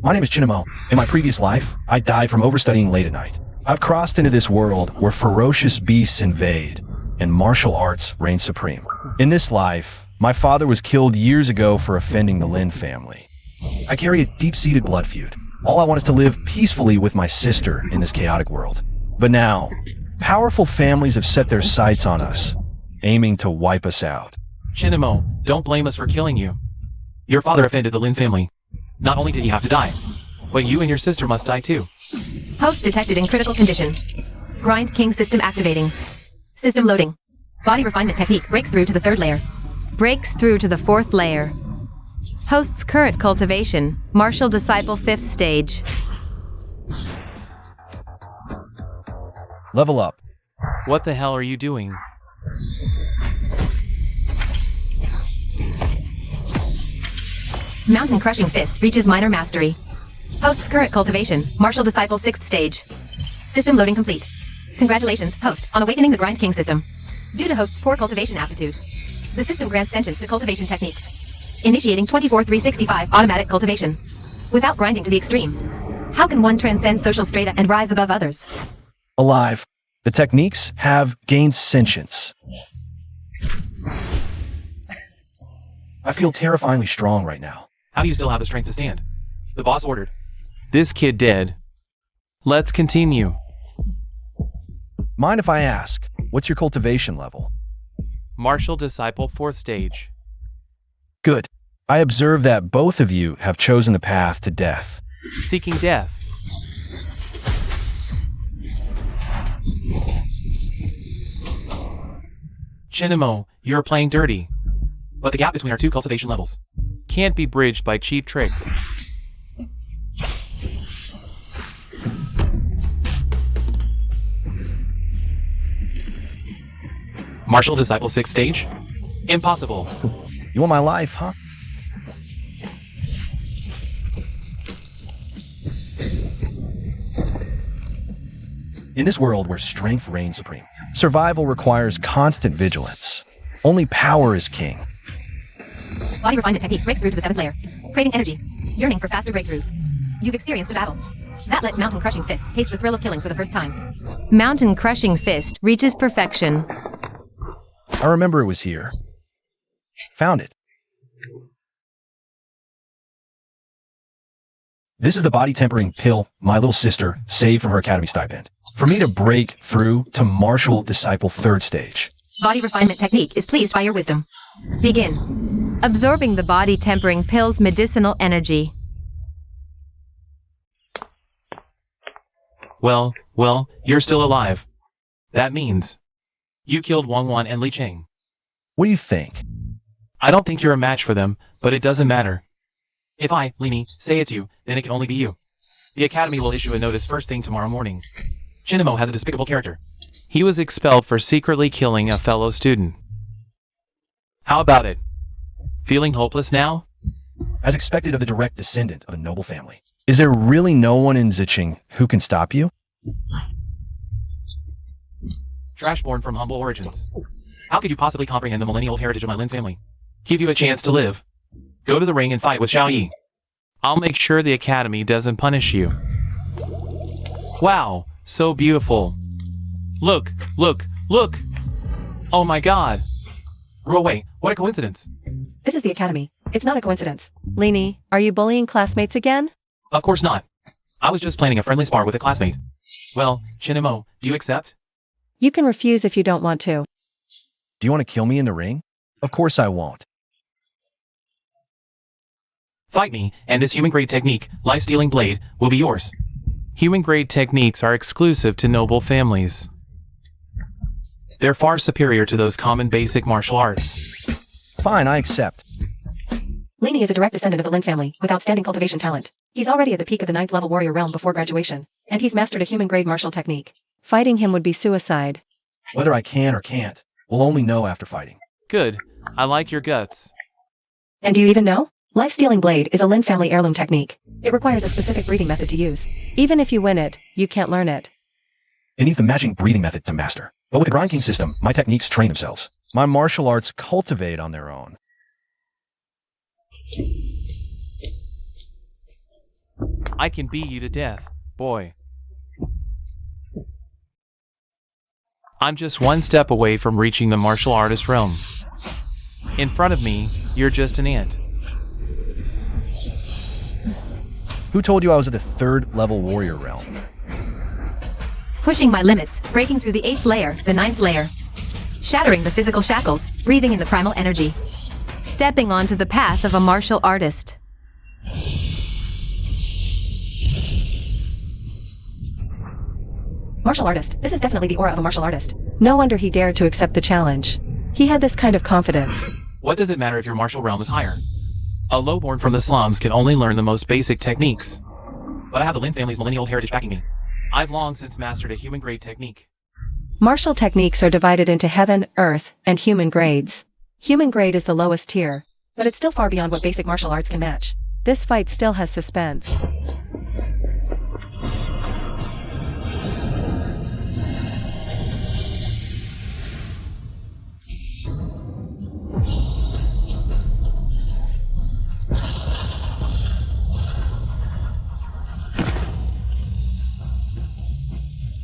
My name is Chinamo. In my previous life, I died from overstudying late at night. I've crossed into this world where ferocious beasts invade and martial arts reign supreme. In this life, my father was killed years ago for offending the Lin family. I carry a deep-seated blood feud. All I want is to live peacefully with my sister in this chaotic world. But now, powerful families have set their sights on us, aiming to wipe us out. Chinamo, don't blame us for killing you. Your father offended the Lin family. Not only did he have to die, but you and your sister must die too. Host detected in critical condition. Grind King system activating. System loading. Body refinement technique breaks through to the 3rd layer. Breaks through to the 4th layer. Host's current cultivation. Martial disciple 5th stage. Level up. What the hell are you doing? Mountain Crushing Fist reaches minor mastery. Host's current cultivation. Martial disciple 6th stage. System loading complete. Congratulations, host, on awakening the Grind King system. Due to host's poor cultivation aptitude, the system grants sentience to cultivation techniques. Initiating 24/365 automatic cultivation. Without grinding to the extreme, how can one transcend social strata and rise above others? Alive. The techniques have gained sentience. I feel terrifyingly strong right now. How do you still have the strength to stand? The boss ordered. This kid dead. Let's continue. Mind if I ask, what's your cultivation level? Martial disciple 4th stage. Good. I observe that both of you have chosen the path to death. Seeking death. Chinamo, you're playing dirty. But the gap between our 2 cultivation levels can't be bridged by cheap tricks. Martial disciple 6th stage? Impossible. You want my life, huh? In this world where strength reigns supreme, survival requires constant vigilance. Only power is king. Body refinement technique breaks through to the 7th layer. Creating energy. Yearning for faster breakthroughs. You've experienced a battle. That let Mountain Crushing Fist taste the thrill of killing for the first time. Mountain Crushing Fist reaches perfection. I remember it was here. Found it. This is the body tempering pill my little sister saved from her academy stipend. For me to break through to martial disciple 3rd stage. Body refinement technique is pleased by your wisdom. Begin. Absorbing the body tempering pill's medicinal energy. Well, you're still alive. That means you killed Wang Wan and Li Cheng. What do you think? I don't think you're a match for them, but it doesn't matter. If I, Lini, say it's you, then it can only be you. The Academy will issue a notice first thing tomorrow morning. Chinamo has a despicable character. He was expelled for secretly killing a fellow student. How about it? Feeling hopeless now? As expected of the direct descendant of a noble family. Is there really no one in Zicheng who can stop you? Trash born from humble origins. How could you possibly comprehend the millennial heritage of my Lin family? Give you a chance to live. Go to the ring and fight with Xiao Yi. I'll make sure the Academy doesn't punish you. Wow, so beautiful. Look! Oh my god! Ruowei, what a coincidence. This is the Academy. It's not a coincidence. Lini, are you bullying classmates again? Of course not. I was just planning a friendly spar with a classmate. Well, Chinamo, do you accept? You can refuse if you don't want to. Do you want to kill me in the ring? Of course I won't. Fight me, and this human-grade technique, life-stealing blade, will be yours. Human-grade techniques are exclusive to noble families. They're far superior to those common basic martial arts. Fine, I accept. Lini is a direct descendant of the Lin family, with outstanding cultivation talent. He's already at the peak of the 9th level warrior realm before graduation, and he's mastered a human-grade martial technique. Fighting him would be suicide. Whether I can or can't, we'll only know after fighting. Good. I like your guts. And do you even know? Life-stealing blade is a Lin family heirloom technique. It requires a specific breathing method to use. Even if you win it, you can't learn it. It needs the matching breathing method to master. But with the Grind King system, my techniques train themselves. My martial arts cultivate on their own. I can beat you to death, boy. I'm just one step away from reaching the martial artist realm. In front of me, you're just an ant. Who told you I was at the 3rd level warrior realm? Pushing my limits, breaking through the 8th layer, the 9th layer. Shattering the physical shackles, breathing in the primal energy. Stepping onto the path of a martial artist. Martial artist. This is definitely the aura of a martial artist. No wonder he dared to accept the challenge. He had this kind of confidence. What does it matter if your martial realm is higher? A lowborn from the slums can only learn the most basic techniques. But I have the Lin family's millennial heritage backing me. I've long since mastered a human-grade technique. Martial techniques are divided into heaven, earth, and human grades. Human grade is the lowest tier, but it's still far beyond what basic martial arts can match. This fight still has suspense.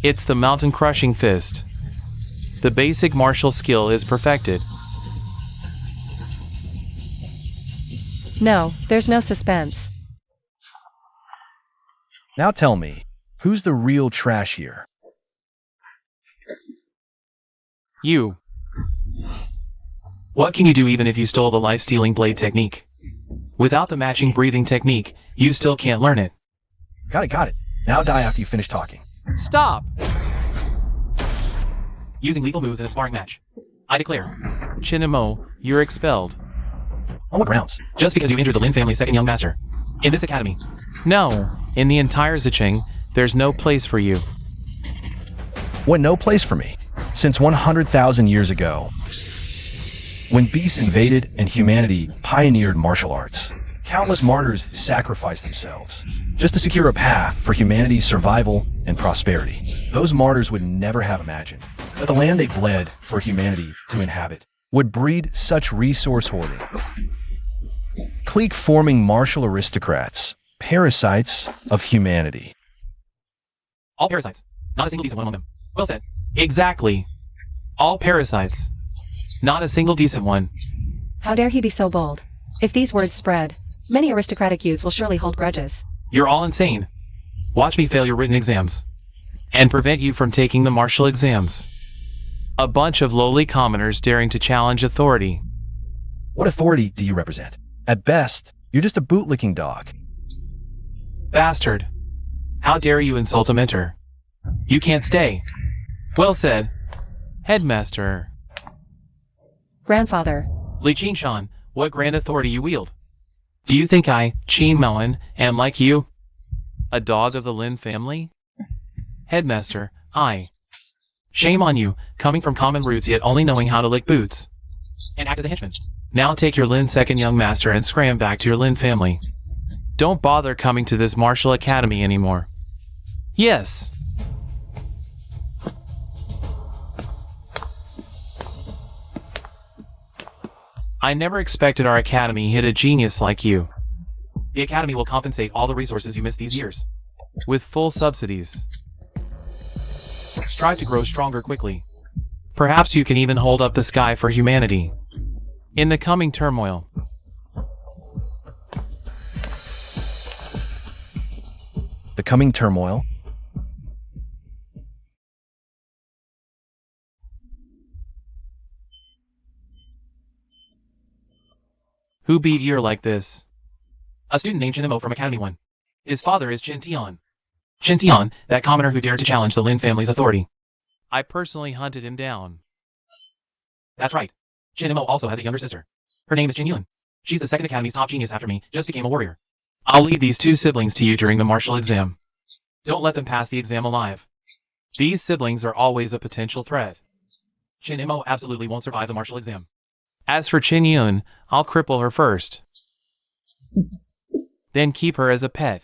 It's the mountain-crushing fist. The basic martial skill is perfected. No, there's no suspense. Now tell me, who's the real trash here? You. What can you do even if you stole the life-stealing blade technique? Without the matching breathing technique, you still can't learn it. Got it. Now die after you finish talking. Stop! Using lethal moves in a sparring match. I declare, Chinemo, you're expelled. On what grounds? Just because you injured the Lin family's second young master. In this academy. No, in the entire Zicheng, there's no place for you. What, no place for me? Since 100,000 years ago, when beasts invaded and humanity pioneered martial arts, countless martyrs sacrificed themselves just to secure a path for humanity's survival and prosperity. Those martyrs would never have imagined that the land they bled for humanity to inhabit would breed such resource hoarding, clique-forming martial aristocrats, parasites of humanity. All parasites. Not a single decent one among them. Well said. Exactly. All parasites. Not a single decent one. How dare he be so bold? If these words spread, many aristocratic youths will surely hold grudges. You're all insane. Watch me fail your written exams. And prevent you from taking the martial exams. A bunch of lowly commoners daring to challenge authority. What authority do you represent? At best, you're just a bootlicking dog. Bastard. How dare you insult a mentor? You can't stay. Well said. Headmaster. Grandfather. Li Qinshan, what grand authority you wield? Do you think I, Qin Moen, am like you? A dog of the Lin family? Headmaster, shame on you, coming from common roots yet only knowing how to lick boots. And act as a henchman. Now take your Lin second young master and scram back to your Lin family. Don't bother coming to this martial academy anymore. Yes. I never expected our academy hit a genius like you. The academy will compensate all the resources you missed these years. With full subsidies. Strive to grow stronger quickly. Perhaps you can even hold up the sky for humanity. In the coming turmoil. The coming turmoil? Who beat ear like this? A student named Chinemo from Academy 1. His father is Qin Tian. Qin Tian, that commoner who dared to challenge the Lin family's authority. I personally hunted him down. That's right. Chinemo also has a younger sister. Her name is Jin Yun. She's the second academy's top genius after me, just became a warrior. I'll leave these two siblings to you during the martial exam. Don't let them pass the exam alive. These siblings are always a potential threat. Chinemo absolutely won't survive the martial exam. As for Qin Yun, I'll cripple her first. Then keep her as a pet.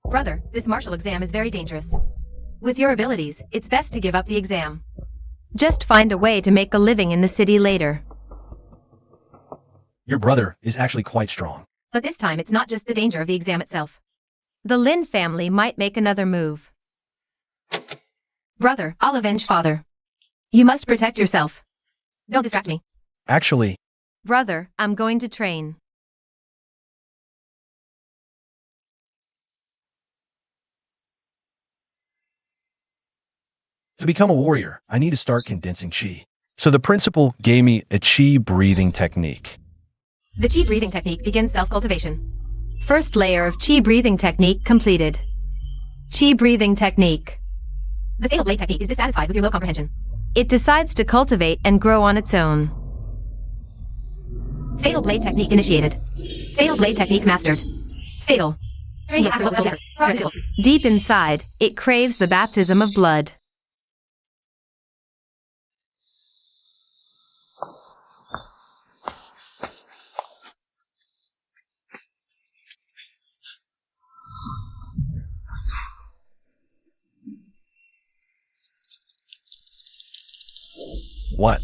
Brother, this martial exam is very dangerous. With your abilities, it's best to give up the exam. Just find a way to make a living in the city later. Your brother is actually quite strong. But this time it's not just the danger of the exam itself. The Lin family might make another move. Brother, I'll avenge father. You must protect yourself. Don't distract me. Actually, Brother, I'm going to train. to become a warrior, I need to start condensing chi. So the principal gave me a chi breathing technique. The chi breathing technique begins self-cultivation. First layer of chi breathing technique completed. Chi breathing technique. The fatal blade technique is dissatisfied with your low comprehension. It decides to cultivate and grow on its own. Fatal blade technique initiated. Fatal blade technique mastered. Fatal. Deep inside, it craves the baptism of blood. What?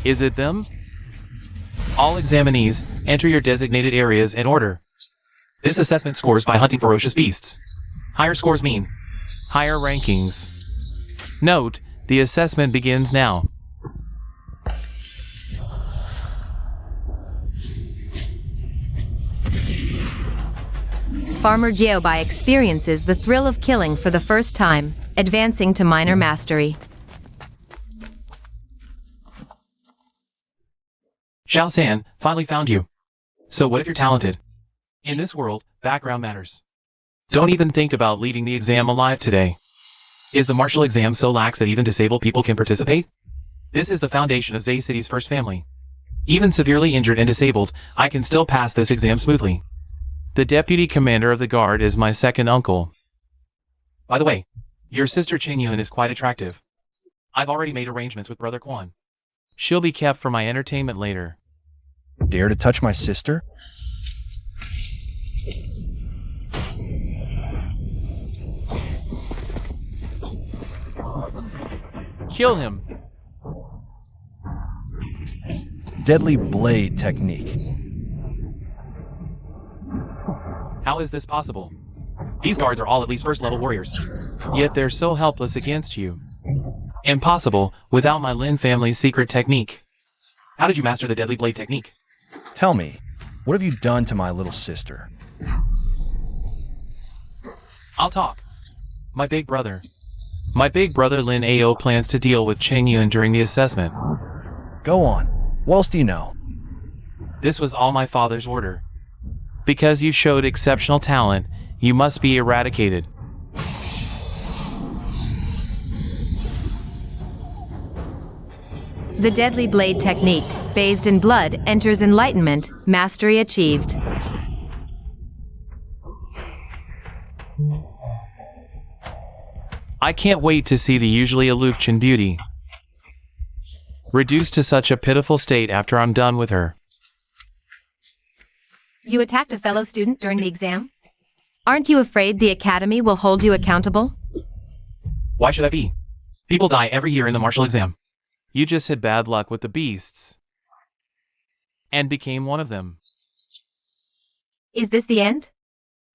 Is it them? All examinees, enter your designated areas in order. This assessment scores by hunting ferocious beasts. Higher scores mean higher rankings. Note, the assessment begins now. Farmer Geobai experiences the thrill of killing for the first time, advancing to minor mastery. Xiao San, finally found you. So what if you're talented? In this world, background matters. Don't even think about leaving the exam alive today. Is the martial exam so lax that even disabled people can participate? This is the foundation of Zay City's first family. Even severely injured and disabled, I can still pass this exam smoothly. The deputy commander of the guard is my second uncle. By the way, your sister Chen Yun is quite attractive. I've already made arrangements with Brother Quan. She'll be kept for my entertainment later. Dare to touch my sister? Kill him! Deadly blade technique. How is this possible? These guards are all at least first-level warriors. Yet they're so helpless against you. Impossible, without my Lin family's secret technique. How did you master the deadly blade technique? Tell me, what have you done to my little sister? I'll talk. My big brother Lin Ao plans to deal with Chen Yun during the assessment. Go on. What else do you know? This was all my father's order. Because you showed exceptional talent, you must be eradicated. The deadly blade technique, bathed in blood, enters enlightenment, mastery achieved. I can't wait to see the usually aloof Chen beauty reduced to such a pitiful state after I'm done with her. You attacked a fellow student during the exam? Aren't you afraid the Academy will hold you accountable? Why should I be? People die every year in the martial exam. You just had bad luck with the beasts. And became one of them. Is this the end?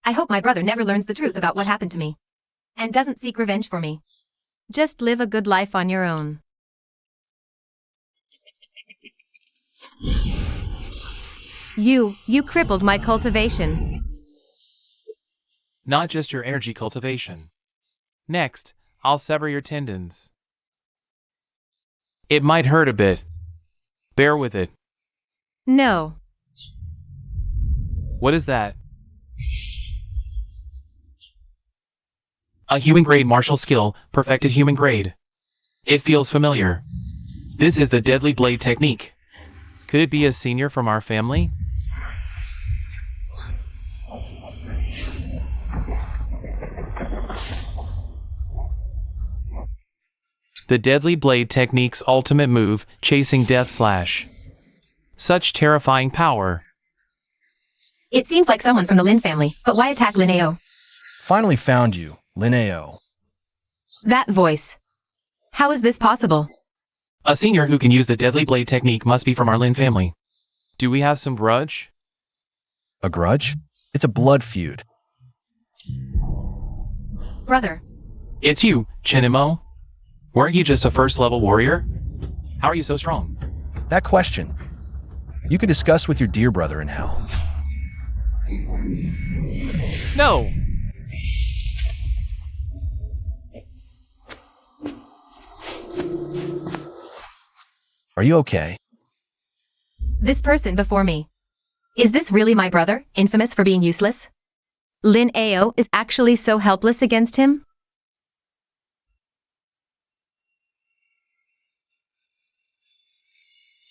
I hope my brother never learns the truth about what happened to me. And doesn't seek revenge for me. Just live a good life on your own. You crippled my cultivation. Not just your energy cultivation. Next, I'll sever your tendons. It might hurt a bit. Bear with it. No. What is that? A human grade martial skill, perfected human grade. It feels familiar. This is the deadly blade technique. Could it be a senior from our family? The deadly blade technique's ultimate move, chasing death slash. Such terrifying power. It seems like someone from the Lin family, but why attack Lin AO? Finally found you, Lin AO. That voice. How is this possible? A senior who can use the deadly blade technique must be from our Lin family. Do we have some grudge? A grudge? It's a blood feud. Brother. It's you, Chinimo. Weren't you just a first-level warrior? How are you so strong? That question, you could discuss with your dear brother in hell. No! Are you okay? This person before me. Is this really my brother, infamous for being useless? Lin AO is actually so helpless against him?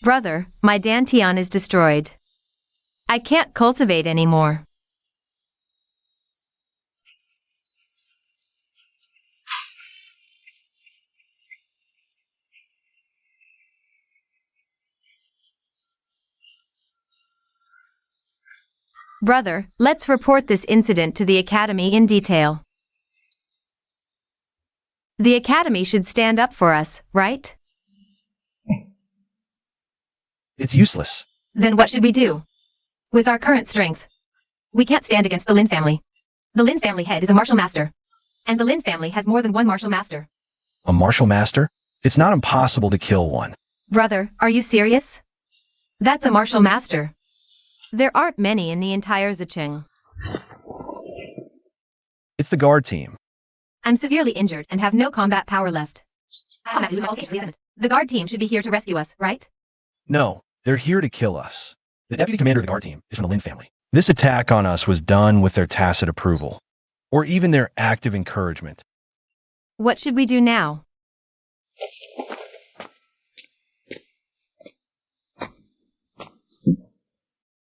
Brother, my Dantian is destroyed. I can't cultivate anymore. Brother, let's report this incident to the Academy in detail. The Academy should stand up for us, right? It's useless. Then what should we do? With our current strength, we can't stand against the Lin family. The Lin family head is a martial master. And the Lin family has more than one martial master. A martial master? It's not impossible to kill one. Brother, are you serious? That's a martial master. There aren't many in the entire Zicheng. It's the guard team. I'm severely injured and have no combat power left. The guard team should be here to rescue us, right? No, they're here to kill us. The deputy commander of the guard team is from the Lin family. This attack on us was done with their tacit approval, or even their active encouragement. What should we do now?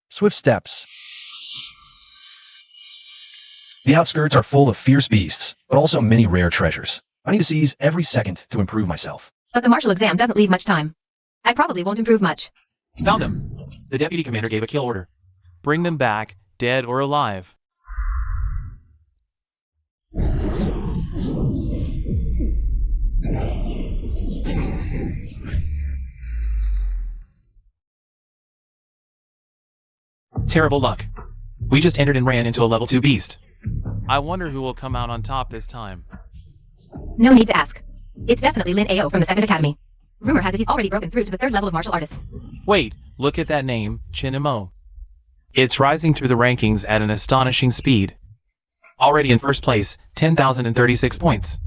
Swift steps. The outskirts are full of fierce beasts, but also many rare treasures. I need to seize every second to improve myself. But the martial exam doesn't leave much time. I probably won't improve much. Found them. The deputy commander gave a kill order. Bring them back, dead or alive. Terrible luck. We just entered and ran into a level 2 beast. I wonder who will come out on top this time. No need to ask. It's definitely Lin AO from the 2nd Academy. Rumor has it he's already broken through to the 3rd level of martial artist. Wait, look at that name, Chinimo. It's rising through the rankings at an astonishing speed. Already in first place, 10,036 points.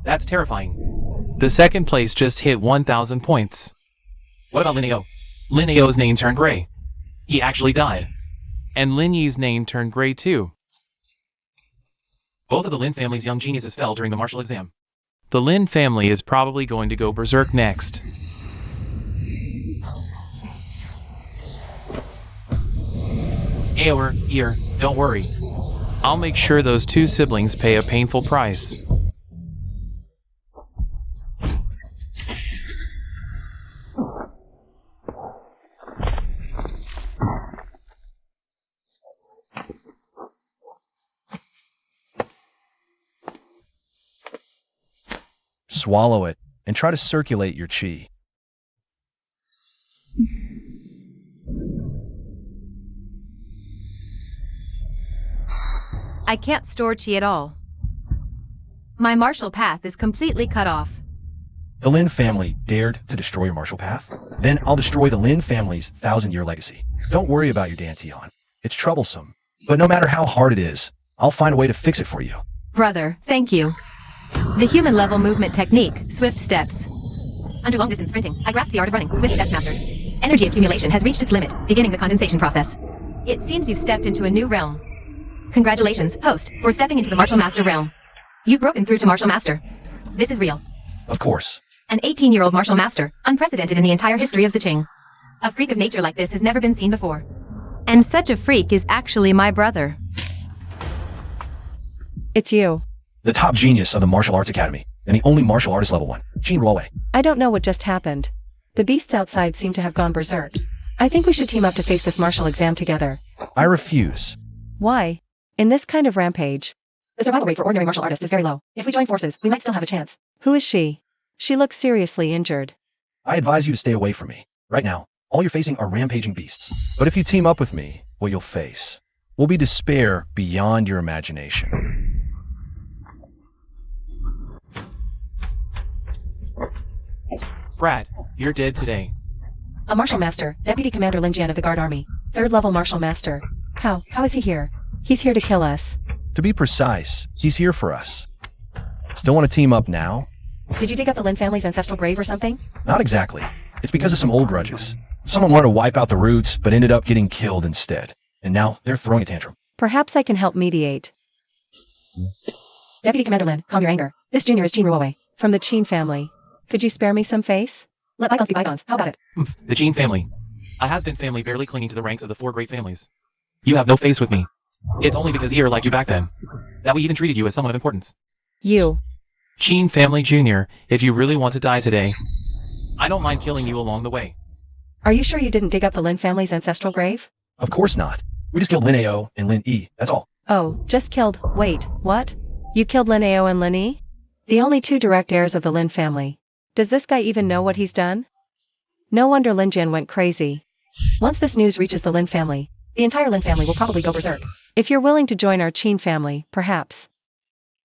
That's terrifying. The second place just hit 1,000 points. What about Lin AO? Lin AO's name turned gray. He actually died. And Lin Yi's name turned gray too. Both of the Lin family's young geniuses fell during the martial exam. The Lin family is probably going to go berserk next. Aor, here, don't worry. I'll make sure those two siblings pay a painful price. Swallow it, and try to circulate your chi. I can't store chi at all. My martial path is completely cut off. The Lin family dared to destroy your martial path? Then I'll destroy the Lin family's 1,000-year legacy. Don't worry about your Dantian. It's troublesome. But no matter how hard it is, I'll find a way to fix it for you. Brother, thank you. The human-level movement technique, swift steps. Under long-distance sprinting, I grasp the art of running, swift steps mastered. Energy accumulation has reached its limit, beginning the condensation process. It seems you've stepped into a new realm. Congratulations, host, for stepping into the martial master realm. You've broken through to martial master. This is real. Of course. An 18-year-old martial master, unprecedented in the entire history of Zicheng. A freak of nature like this has never been seen before. And such a freak is actually my brother. It's you. The top genius of the Martial Arts Academy, and the only martial artist level 1, Jean Ruowei. I don't know what just happened. The beasts outside seem to have gone berserk. I think we should team up to face this martial exam together. I refuse. Why? In this kind of rampage, the survival rate for ordinary martial artists is very low. If we join forces, we might still have a chance. Who is she? She looks seriously injured. I advise you to stay away from me. Right now, all you're facing are rampaging beasts. But if you team up with me, what you'll face will be despair beyond your imagination. Brad, you're dead today. A Martial Master, Deputy Commander Lin Jian of the Guard Army. 3rd level Martial Master. How is he here? He's here to kill us. To be precise, he's here for us. Still want to team up now? Did you dig up the Lin family's ancestral grave or something? Not exactly. It's because of some old grudges. Someone wanted to wipe out the roots, but ended up getting killed instead. And now they're throwing a tantrum. Perhaps I can help mediate. Deputy Commander Lin, calm your anger. This junior is Qin Ruowei, from the Qin family. Could you spare me some face? Let bygones be bygones. How about it? The Gene family. A has-been family barely clinging to the ranks of the 4 great families. You have no face with me. It's only because Ear liked you back then that we even treated you as someone of importance. You. Gene Family Jr., if you really want to die today, I don't mind killing you along the way. Are you sure you didn't dig up the Lin family's ancestral grave? Of course not. We just killed Lin AO and Lin E, that's all. Oh, just killed. Wait, what? You killed Lin AO and Lin E? The only 2 direct heirs of the Lin family. Does this guy even know what he's done? No wonder Lin Jian went crazy. Once this news reaches the Lin family, the entire Lin family will probably go berserk. If you're willing to join our Qin family, perhaps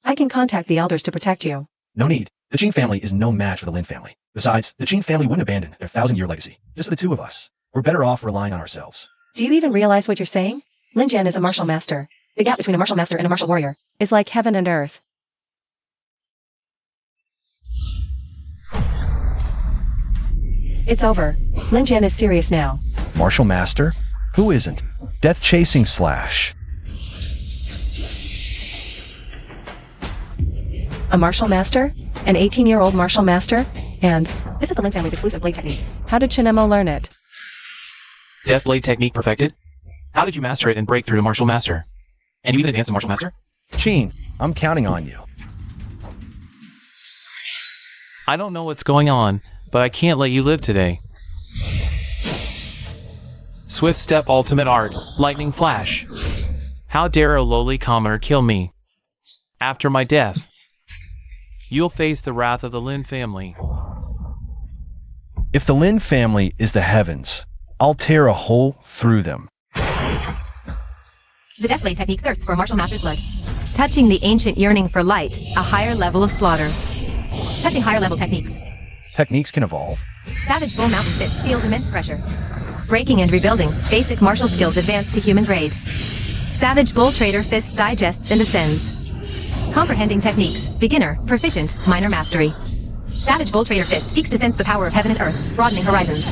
I can contact the elders to protect you. No need. The Qin family is no match for the Lin family. Besides, the Qin family wouldn't abandon their 1,000-year legacy. Just for the 2 of us. We're better off relying on ourselves. Do you even realize what you're saying? Lin Jian is a martial master. The gap between a martial master and a martial warrior is like heaven and earth. It's over. Lin Jian is serious now. Martial Master? Who isn't? Death Chasing Slash. A martial master? An 18-year-old martial master? And this is the Lin family's exclusive blade technique. How did Chinemo learn it? Death Blade technique perfected? How did you master it and break through to Martial Master? And you even advance to Martial Master? Qin, I'm counting on you. I don't know what's going on, but I can't let you live today. Swift Step Ultimate Art, Lightning Flash. How dare a lowly commoner kill me? After my death, you'll face the wrath of the Lin family. If the Lin family is the heavens, I'll tear a hole through them. The Death Blade technique thirsts for a Martial Master's blood. Touching the ancient yearning for light, a higher level of slaughter. Touching higher level techniques. Techniques can evolve. Savage Bull Mountain Fist feels immense pressure. Breaking and rebuilding, basic martial skills advance to human grade. Savage Bull Trader Fist digests and ascends. Comprehending techniques. Beginner, proficient, minor mastery. Savage Bull Trader Fist seeks to sense the power of heaven and earth, broadening horizons.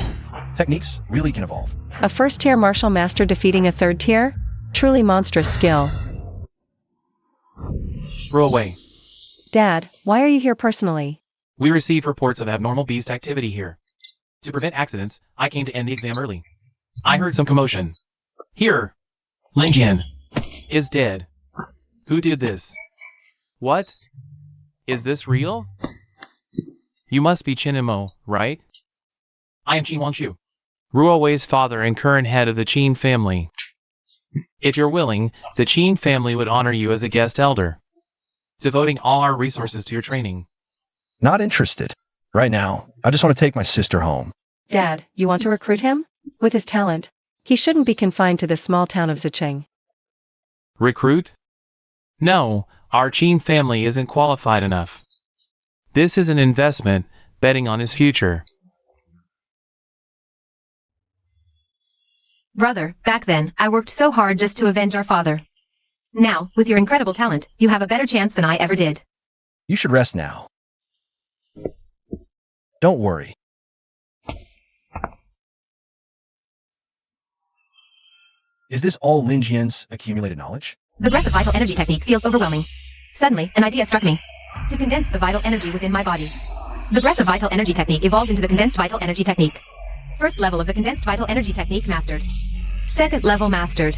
Techniques really can evolve. A 1st-tier martial master defeating a 3rd tier? Truly monstrous skill. Throw away. Dad, why are you here personally? We received reports of abnormal beast activity here. To prevent accidents, I came to end the exam early. I heard some commotion. Here, Lin Jian is dead. Who did this? What? Is this real? You must be Chinemo, right? I am Qin Wangshu, Ruowei's father and current head of the Qin family. If you're willing, the Qin family would honor you as a guest elder, devoting all our resources to your training. Not interested. Right now, I just want to take my sister home. Dad, you want to recruit him? With his talent, he shouldn't be confined to the small town of Zicheng. Recruit? No, our Qin family isn't qualified enough. This is an investment, betting on his future. Brother, back then, I worked so hard just to avenge our father. Now, with your incredible talent, you have a better chance than I ever did. You should rest now. Don't worry. Is this all Lin Jian's accumulated knowledge? The breath of vital energy technique feels overwhelming. Suddenly, an idea struck me. To condense the vital energy within my body. The breath of vital energy technique evolved into the condensed vital energy technique. 1st level of the condensed vital energy technique mastered. 2nd level mastered.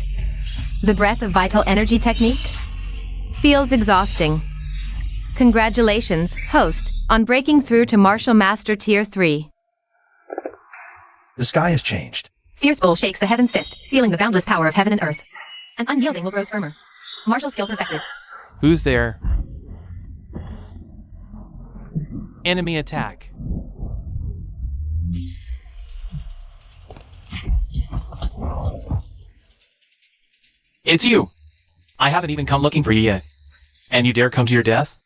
The breath of vital energy technique? Feels exhausting. Congratulations, host, on breaking through to Martial Master Tier 3. The sky has changed. Fierce bull shakes the heaven's fist, feeling the boundless power of heaven and earth. An unyielding will grows firmer. Martial skill perfected. Who's there? Enemy attack. It's you! I haven't even come looking for you yet. And you dare come to your death?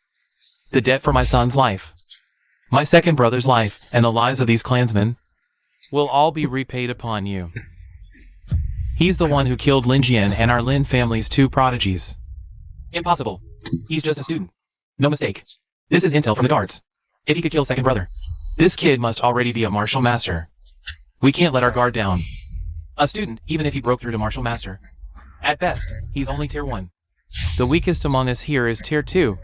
The debt for my son's life, my second brother's life, and the lives of these clansmen will all be repaid upon you. He's the one who killed Lin Jian and our Lin family's 2 prodigies. Impossible. He's just a student. No mistake. This is intel from the guards. If he could kill second brother, this kid must already be a martial master. We can't let our guard down. A student, even if he broke through to martial master. At best, he's only tier 1. The weakest among us here is tier 2.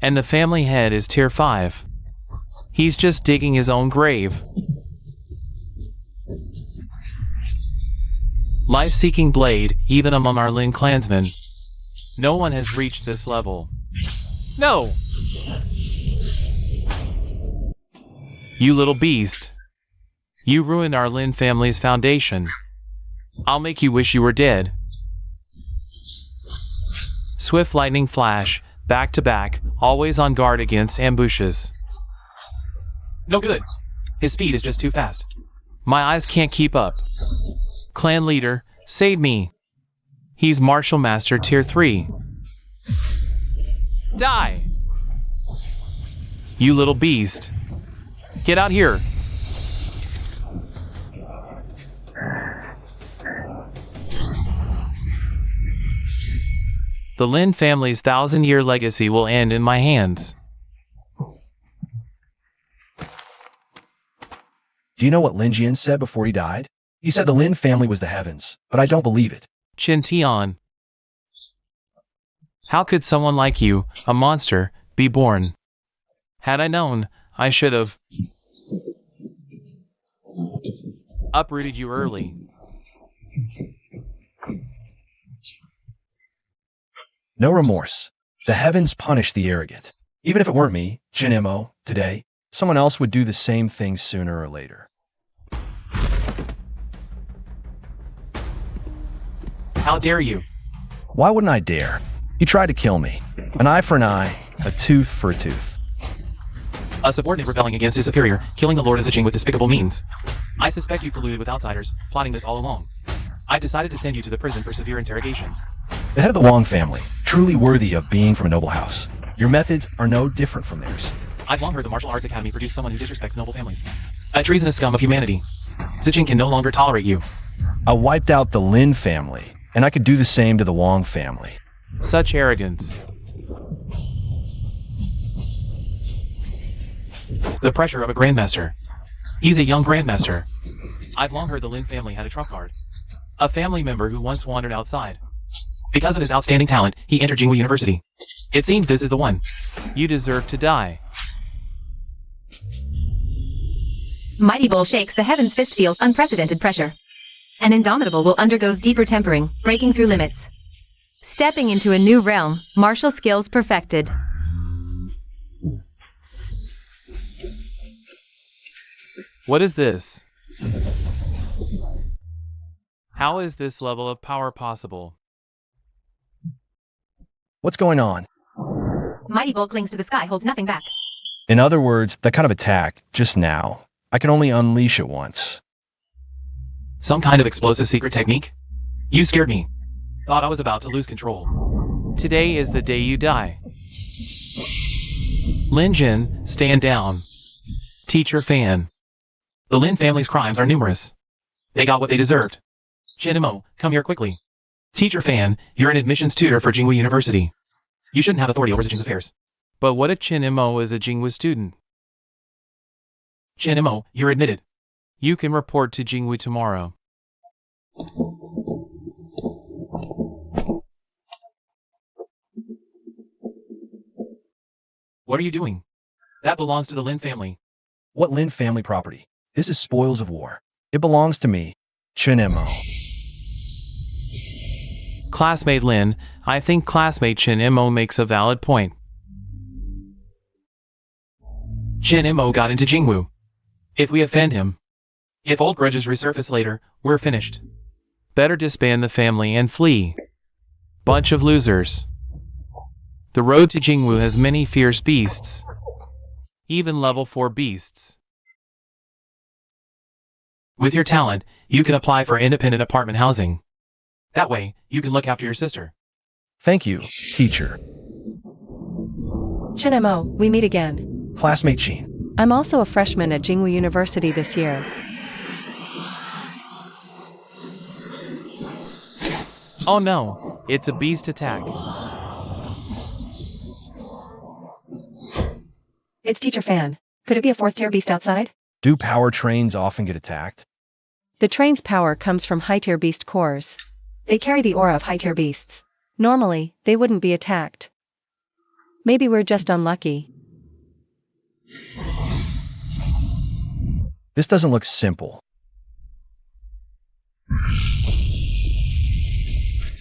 And the family head is tier 5. He's just digging his own grave. Life-seeking blade, even among our Lin clansmen. No one has reached this level. No! You little beast. You ruined our Lin family's foundation. I'll make you wish you were dead. Swift lightning flash, back to back, always on guard against ambushes. No good. His speed is just too fast. My eyes can't keep up. Clan leader, save me. He's martial master tier 3. Die! You little beast. Get out here. The Lin family's 1,000-year legacy will end in my hands. Do you know what Lin Jian said before he died? He said the Lin family was the heavens, but I don't believe it. Qin Tian. How could someone like you, a monster, be born? Had I known, I should have uprooted you early. No remorse. The heavens punish the arrogant. Even if it weren't me, Jin Mo, today, someone else would do the same thing sooner or later. How dare you? Why wouldn't I dare? He tried to kill me. An eye for an eye, a tooth for a tooth. A subordinate rebelling against his superior, killing the Lord of Zicheng with despicable means. I suspect you colluded with outsiders, plotting this all along. I've decided to send you to the prison for severe interrogation. The head of the Wang family, truly worthy of being from a noble house. Your methods are no different from theirs. I've long heard the Martial Arts Academy produced someone who disrespects noble families. A treasonous scum of humanity. Zicheng can no longer tolerate you. I wiped out the Lin family, and I could do the same to the Wang family. Such arrogance. The pressure of a grandmaster. He's a young grandmaster. I've long heard the Lin family had a trump card. A family member who once wandered outside. Because of his outstanding talent, he entered Jingwu University. It seems this is the one. You deserve to die. Mighty bull shakes the heaven's fist, feels unprecedented pressure. An indomitable will undergoes deeper tempering, breaking through limits. Stepping into a new realm, martial skills perfected. What is this? How is this level of power possible? What's going on? Mighty bull clings to the sky, holds nothing back. In other words, that kind of attack, just now, I can only unleash it once. Some kind of explosive secret technique? You scared me. Thought I was about to lose control. Today is the day you die. Lin Jin, stand down. Teacher Fan. The Lin family's crimes are numerous. They got what they deserved. Jin Mo, come here quickly. Teacher Fan, you're an admissions tutor for Jingwu University. You shouldn't have authority over Zicheng's affairs. But what if Qin Mo is a Jingwu student? Qin Mo, you're admitted. You can report to Jingwu tomorrow. What are you doing? That belongs to the Lin family. What Lin family property? This is spoils of war. It belongs to me, Qin Mo. Classmate Lin, I think classmate Qin Mo makes a valid point. Qin Mo got into Jingwu. If we offend him, If old grudges resurface later, we're finished. Better disband the family and flee. Bunch of losers. The road to Jingwu has many fierce beasts. Even level 4 beasts. With your talent, you can apply for independent apartment housing. That way, you can look after your sister. Thank you, teacher. Chinemo, we meet again. Classmate Jean. I'm also a freshman at Jingwu University this year. Oh no, it's a beast attack. It's Teacher Fan. Could it be a 4th tier beast outside? Do power trains often get attacked? The train's power comes from high-tier beast cores. They carry the aura of high-tier beasts. Normally, they wouldn't be attacked. Maybe we're just unlucky. This doesn't look simple.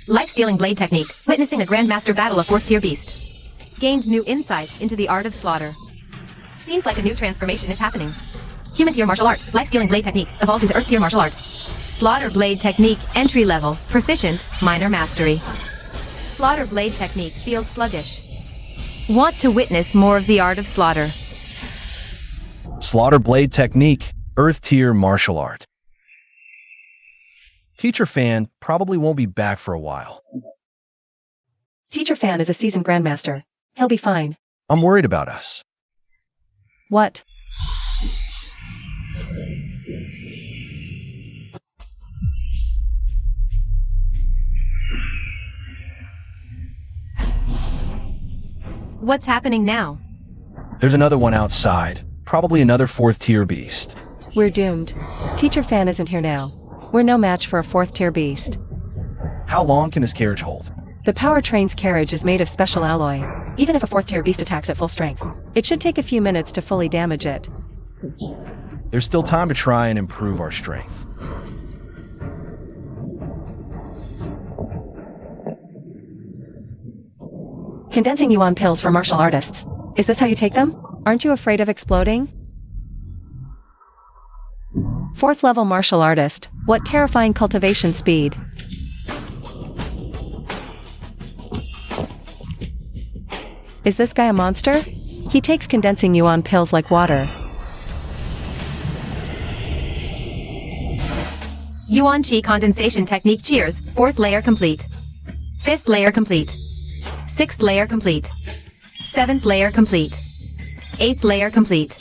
Life-stealing blade technique. Witnessing a Grandmaster battle of 4th tier beast. Gained new insights into the art of slaughter. Seems like a new transformation is happening. Human tier martial art. Life-stealing blade technique. Evolved into Earth tier martial art. Slaughter blade technique. Entry level. Proficient. Minor mastery. Slaughter blade technique feels sluggish. Want to witness more of the art of slaughter? Slaughter blade technique. Earth tier martial art. Teacher Fan probably won't be back for a while. Teacher Fan is a seasoned Grandmaster. He'll be fine. I'm worried about us. What? What's happening now? There's another one outside. Probably another 4th tier beast. We're doomed. Teacher Fan isn't here now. We're no match for a 4th tier beast. How long can this carriage hold? The power train's carriage is made of special alloy. Even if a 4th tier beast attacks at full strength, it should take a few minutes to fully damage it. There's still time to try and improve our strength. Condensing yuan pills for martial artists. Is this how you take them? Aren't you afraid of exploding? 4th level martial artist. What terrifying cultivation speed. Is this guy a monster? He takes condensing yuan pills like water. Yuan Qi condensation technique. Cheers. 4th layer complete. 5th layer complete. 6th layer complete. 7th layer complete. 8th layer complete.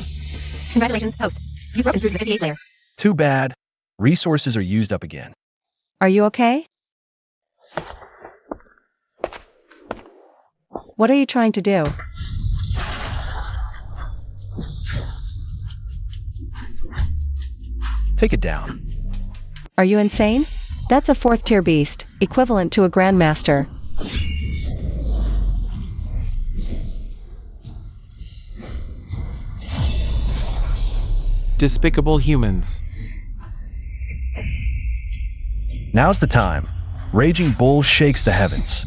Congratulations, host. You've broken through to the 58th layer. Too bad. Resources are used up again. Are you okay? What are you trying to do? Take it down. Are you insane? That's a 4th tier beast, equivalent to a Grandmaster. Despicable humans. Now's the time. Raging Bull shakes the heavens.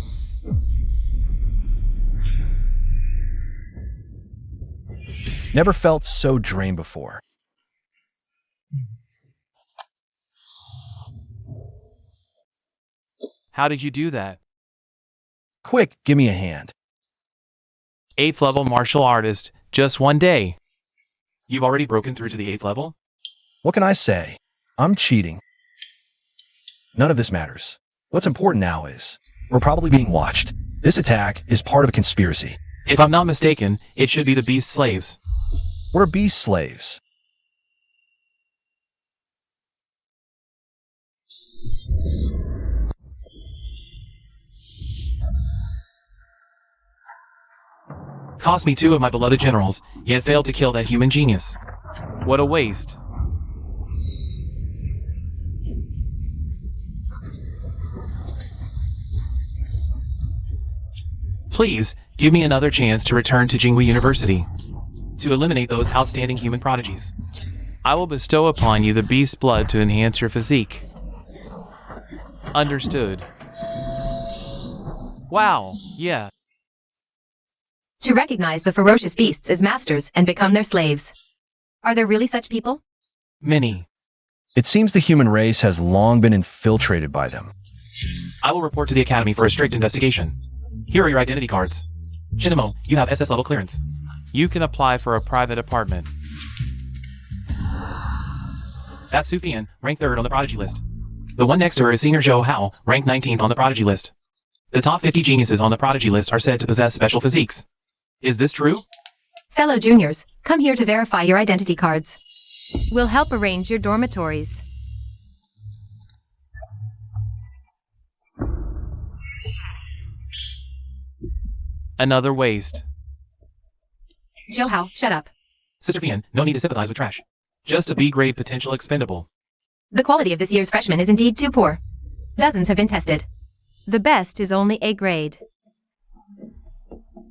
Never felt so drained before. How did you do that? Quick, give me a hand. 8th level martial artist, just one day. You've already broken through to the 8th level? What can I say? I'm cheating. None of this matters. What's important now is, we're probably being watched. This attack is part of a conspiracy. If I'm not mistaken, it should be the beast slaves. We're beast slaves. Cost me 2 of my beloved generals, yet failed to kill that human genius. What a waste. Please, give me another chance to return to Jingwu University, to eliminate those outstanding human prodigies. I will bestow upon you the beast blood to enhance your physique. Understood. Wow, yeah. To recognize the ferocious beasts as masters and become their slaves. Are there really such people? Many. It seems the human race has long been infiltrated by them. I will report to the Academy for a strict investigation. Here are your identity cards. Chinamo, you have SS level clearance. You can apply for a private apartment. That's Sufian, ranked 3rd on the Prodigy list. The one next to her is Senior Zhou Hao, ranked 19th on the Prodigy list. The top 50 geniuses on the Prodigy list are said to possess special physiques. Is this true? Fellow juniors, come here to verify your identity cards. We'll help arrange your dormitories. Another waste. Zhou Hao, shut up. Sister Fian, no need to sympathize with trash. Just a B-grade potential expendable. The quality of this year's freshmen is indeed too poor. Dozens have been tested. The best is only A grade.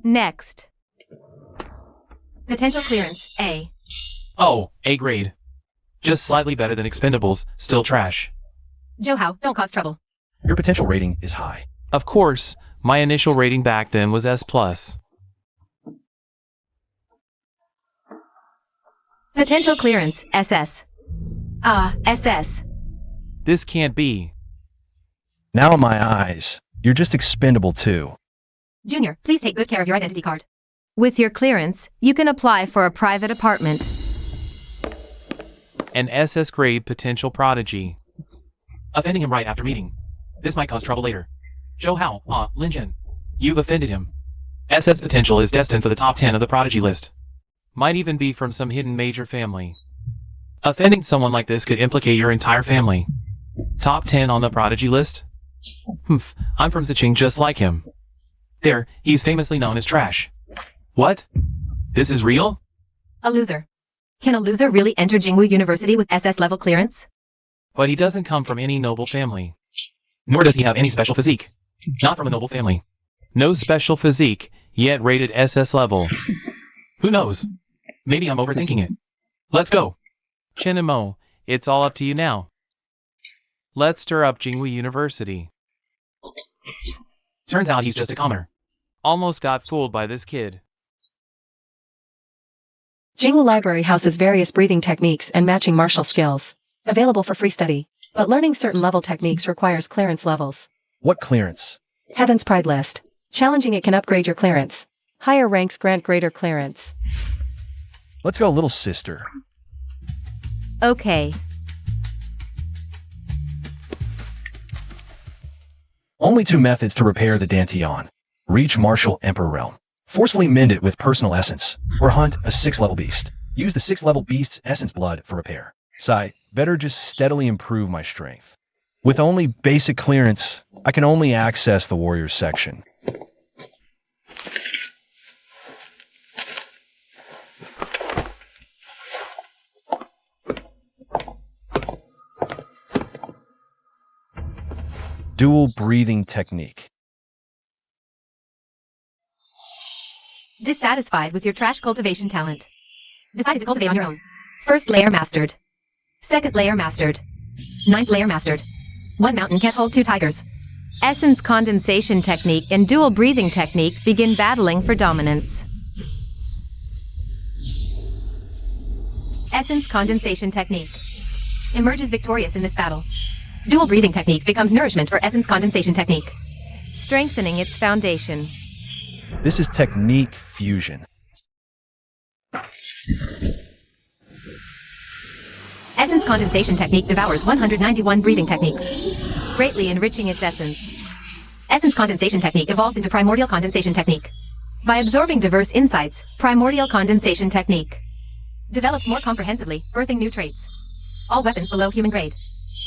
Next. Potential clearance, A. Oh, A grade. Just slightly better than expendables, still trash. Zhou Hao, don't cause trouble. Your potential rating is high. Of course, my initial rating back then was S+. Potential clearance, SS. SS. This can't be. Now in my eyes, you're just expendable too. Junior, please take good care of your identity card. With your clearance, you can apply for a private apartment. An SS grade potential prodigy. Offending him right after meeting. This might cause trouble later. Zhou Hao, Linjin. You've offended him. SS potential is destined for the top 10 of the prodigy list. Might even be from some hidden major family. Offending someone like this could implicate your entire family. Top 10 on the prodigy list? Humph, I'm from Ziqing just like him. There, he's famously known as trash. What? This is real? A loser. Can a loser really enter Jingwu University with SS level clearance? But he doesn't come from any noble family. Nor does he have any special physique. Not from a noble family. No special physique, yet rated SS level. Who knows? Maybe I'm overthinking it. Let's go. Chinamo, it's all up to you now. Let's stir up Jingwu University. Turns out he's just a commoner. Almost got fooled by this kid. Jingwu Library houses various breathing techniques and matching martial skills, available for free study, but learning certain level techniques requires clearance levels. What clearance? Heaven's Pride list. Challenging it can upgrade your clearance. Higher ranks grant greater clearance. Let's go, little sister. Okay. Only 2 methods to repair the Dantian. Reach Martial Emperor Realm. Forcefully mend it with personal essence, or hunt a 6th-level beast. Use the 6th-level beast's essence blood for repair. Sigh, better just steadily improve my strength. With only basic clearance, I can only access the warriors section. Dual breathing technique. Dissatisfied with your trash cultivation talent. Decided to cultivate on your own. First layer mastered. Second layer mastered. 9th layer mastered. 1 mountain can't hold 2 tigers. Essence condensation technique and dual breathing technique begin battling for dominance. Essence condensation technique. Emerges victorious in this battle. Dual breathing technique becomes nourishment for essence condensation technique. Strengthening its foundation. This is technique fusion. Essence condensation technique devours 191 breathing techniques, Greatly enriching its essence. Essence condensation technique evolves into primordial condensation technique. By absorbing diverse insights, primordial condensation technique develops more comprehensively, birthing new traits. All weapons below human grade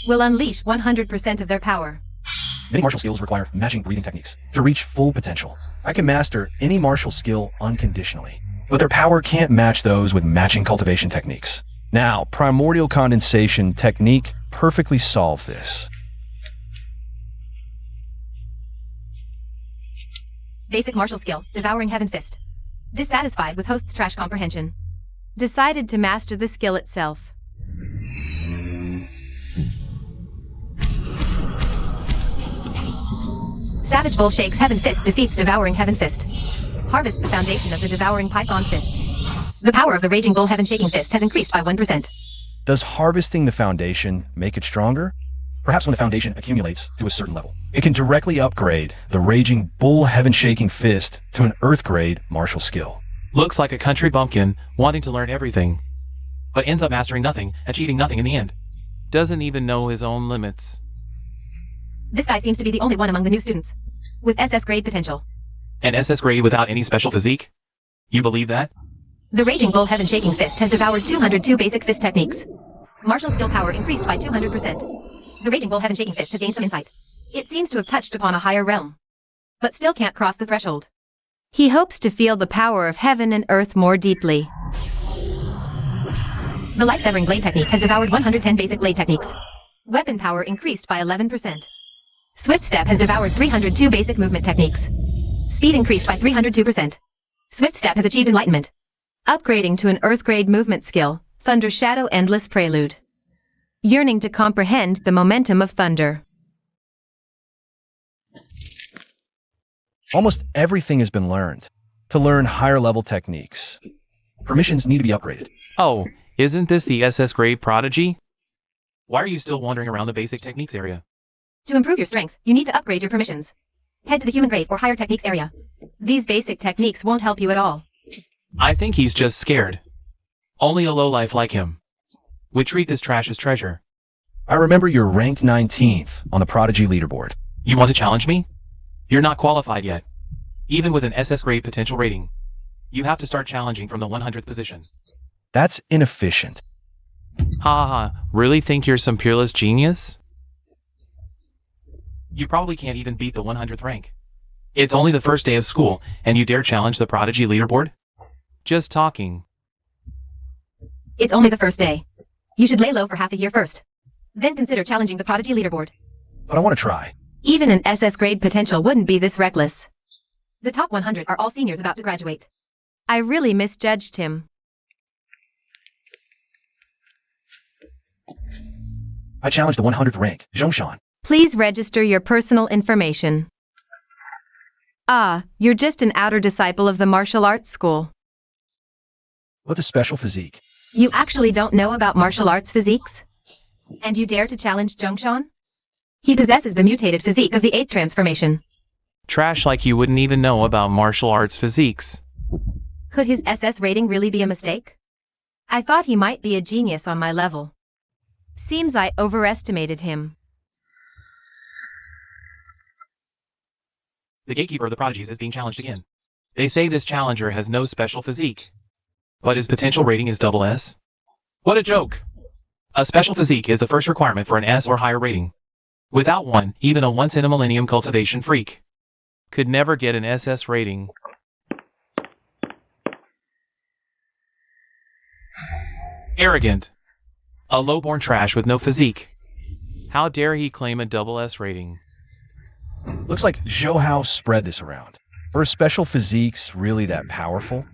will unleash 100% of their power. Many martial skills require matching breathing techniques to reach full potential. I can master any martial skill unconditionally, but their power can't match those with matching cultivation techniques. Now, primordial condensation technique perfectly solves this. Basic martial skill, devouring heaven fist. Dissatisfied with host's trash comprehension. Decided to master the skill itself. Savage Bull shakes heaven fist, defeats devouring heaven fist. Harvests the foundation of the devouring python fist. The power of the raging bull heaven shaking fist has increased by 1%. Does harvesting the foundation make it stronger? Perhaps when the foundation accumulates to a certain level, it can directly upgrade the raging bull heaven-shaking fist to an earth-grade martial skill. Looks like a country bumpkin wanting to learn everything, but ends up mastering nothing, achieving nothing in the end. Doesn't even know his own limits. This guy seems to be the only one among the new students with SS grade potential. An SS grade without any special physique? You believe that? The Raging Bull Heaven Shaking Fist has devoured 202 basic fist techniques. Martial skill power increased by 200%. The Raging Bull Heaven Shaking Fist has gained some insight. It seems to have touched upon a higher realm, but still can't cross the threshold. He hopes to feel the power of heaven and earth more deeply. The Life-Severing Blade Technique has devoured 110 basic blade techniques. Weapon power increased by 11%. Swift Step has devoured 302 basic movement techniques. Speed increased by 302%. Swift Step has achieved enlightenment. Upgrading to an earth-grade movement skill, Thunder Shadow Endless Prelude. Yearning to comprehend the momentum of thunder. Almost everything has been learned. To learn higher level techniques, permissions need to be upgraded. Oh, isn't this the SS grade prodigy? Why are you still wandering around the basic techniques area? To improve your strength, you need to upgrade your permissions. Head to the human grade or higher techniques area. These basic techniques won't help you at all. I think he's just scared. Only a lowlife like him would treat this trash as treasure. I remember you're ranked 19th on the Prodigy leaderboard. You want to challenge me? You're not qualified yet. Even with an SS grade potential rating, you have to start challenging from the 100th position. That's inefficient. Ha ha, really think you're some peerless genius? You probably can't even beat the 100th rank. It's only the first day of school, and you dare challenge the Prodigy leaderboard? Just talking. It's only the first day. You should lay low for half a year first. Then consider challenging the Prodigy leaderboard. But I want to try. Even an SS grade potential wouldn't be this reckless. The top 100 are all seniors about to graduate. I really misjudged him. I challenged the 100th rank, Zhongshan. Please register your personal information. Ah, you're just an outer disciple of the martial arts school. What's a special physique? You actually don't know about martial arts physiques? And you dare to challenge Zhongshan? He possesses the mutated physique of the 8th transformation. Trash like you wouldn't even know about martial arts physiques. Could his SS rating really be a mistake? I thought he might be a genius on my level. Seems I overestimated him. The gatekeeper of the prodigies is being challenged again. They say this challenger has no special physique, but his potential rating is double S. What a joke! A special physique is the first requirement for an S or higher rating. Without one, even a once-in-a-millennium cultivation freak could never get an SS rating. Arrogant. A low-born trash with no physique. How dare he claim a double S rating? Looks like Zhou Hao spread this around. Are special physiques really that powerful?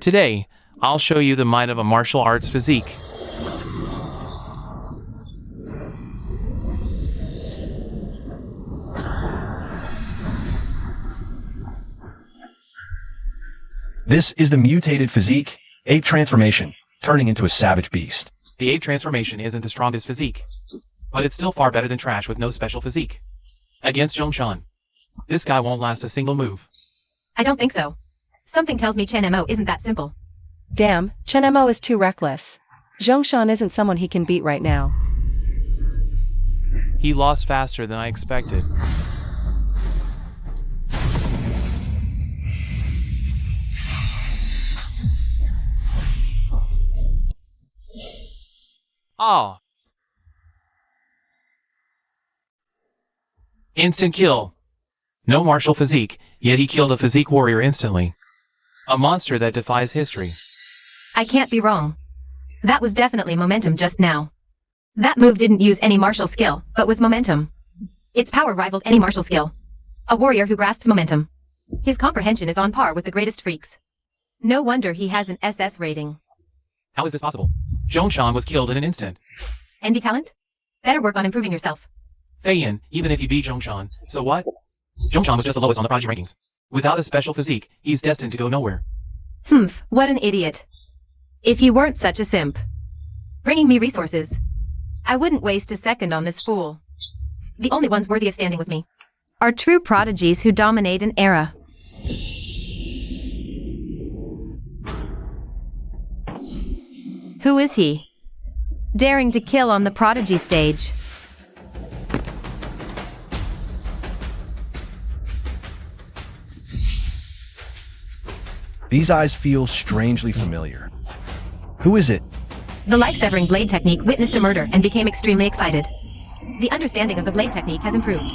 Today, I'll show you the might of a martial arts physique. This is the mutated physique, 8th transformation, turning into a savage beast. The 8th transformation isn't the strongest physique, but it's still far better than trash with no special physique. Against Zhongshan, this guy won't last a single move. I don't think so. Something tells me Chen Mo isn't that simple. Damn, Chen Mo is too reckless. Zhongshan isn't someone he can beat right now. He lost faster than I expected. Oh. Instant kill. No martial physique, yet he killed a physique warrior instantly. A monster that defies history. I can't be wrong. That was definitely momentum just now. That move didn't use any martial skill, but with momentum. Its power rivaled any martial skill. A warrior who grasps momentum. His comprehension is on par with the greatest freaks. No wonder he has an SS rating. How is this possible? Zhongshan was killed in an instant. Envy talent? Better work on improving yourself. Feiyan, even if you beat Zhongshan, so what? Zhongshan was just the lowest on the prodigy rankings. Without a special physique, he's destined to go nowhere. What an idiot. If he weren't such a simp. bringing me resources. I wouldn't waste a second on this fool. The only ones worthy of standing with me are true prodigies who dominate an era. Who is he? Daring to kill on the prodigy stage. These eyes feel strangely familiar. Who is it? The life-severing blade technique witnessed a murder and became extremely excited. The understanding of the blade technique has improved.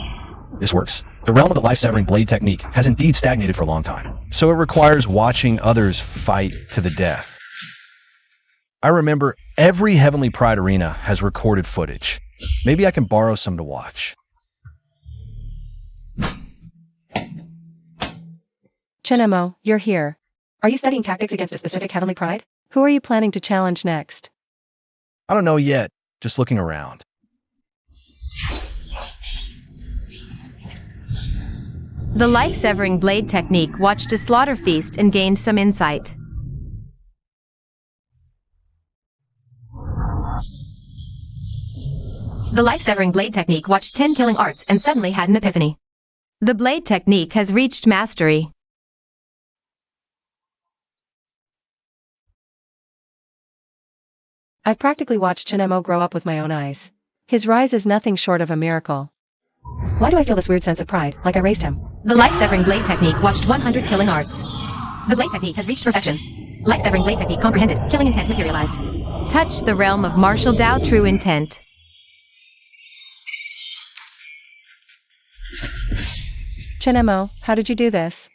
This works. The realm of the life-severing blade technique has indeed stagnated for a long time, so it requires watching others fight to the death. I remember every Heavenly Pride arena has recorded footage. Maybe I can borrow some to watch. Chinemo, you're here. Are you studying tactics against a specific Heavenly Pride? Who are you planning to challenge next? I don't know yet, just looking around. The life-severing blade technique watched a slaughter feast and gained some insight. The life-severing blade technique watched 10 killing arts and suddenly had an epiphany. The blade technique has reached mastery. I've practically watched Chinemo grow up with my own eyes. His rise is nothing short of a miracle. Why do I feel this weird sense of pride, like I raised him? The life-severing blade technique watched 100 killing arts. The blade technique has reached perfection. Life-severing blade technique comprehended. Killing intent materialized. Touch the realm of martial Dao true intent. Chinemo, how did you do this?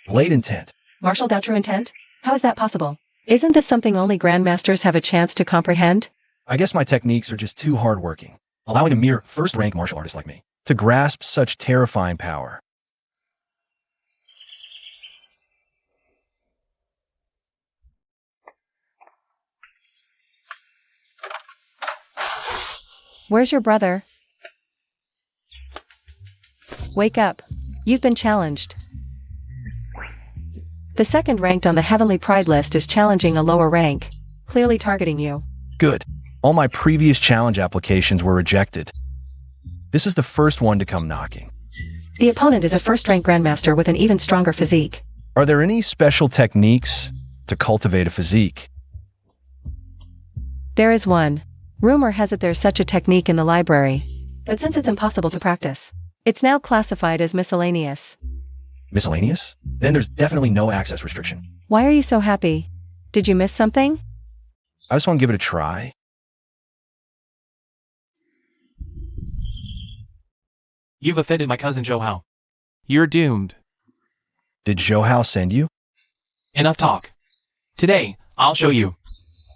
Blade intent. Martial Dao true intent? How is that possible? Isn't this something only grandmasters have a chance to comprehend? I guess my techniques are just too hardworking, allowing a mere first-rank martial artist like me to grasp such terrifying power. Where's your brother? Wake up. You've been challenged. The second ranked on the Heavenly Pride list is challenging a lower rank, clearly targeting you. Good. All my previous challenge applications were rejected. This is the first one to come knocking. The opponent is a first-rank grandmaster with an even stronger physique. Are there any special techniques to cultivate a physique? There is one. Rumor has it there's such a technique in the library, but since it's impossible to practice, it's now classified as miscellaneous. Miscellaneous? Then there's definitely no access restriction. Why are you so happy? Did you miss something? I just want to give it a try. You've offended my cousin Zhou. You're doomed. Did Zhou send you? Enough talk. Today, I'll show you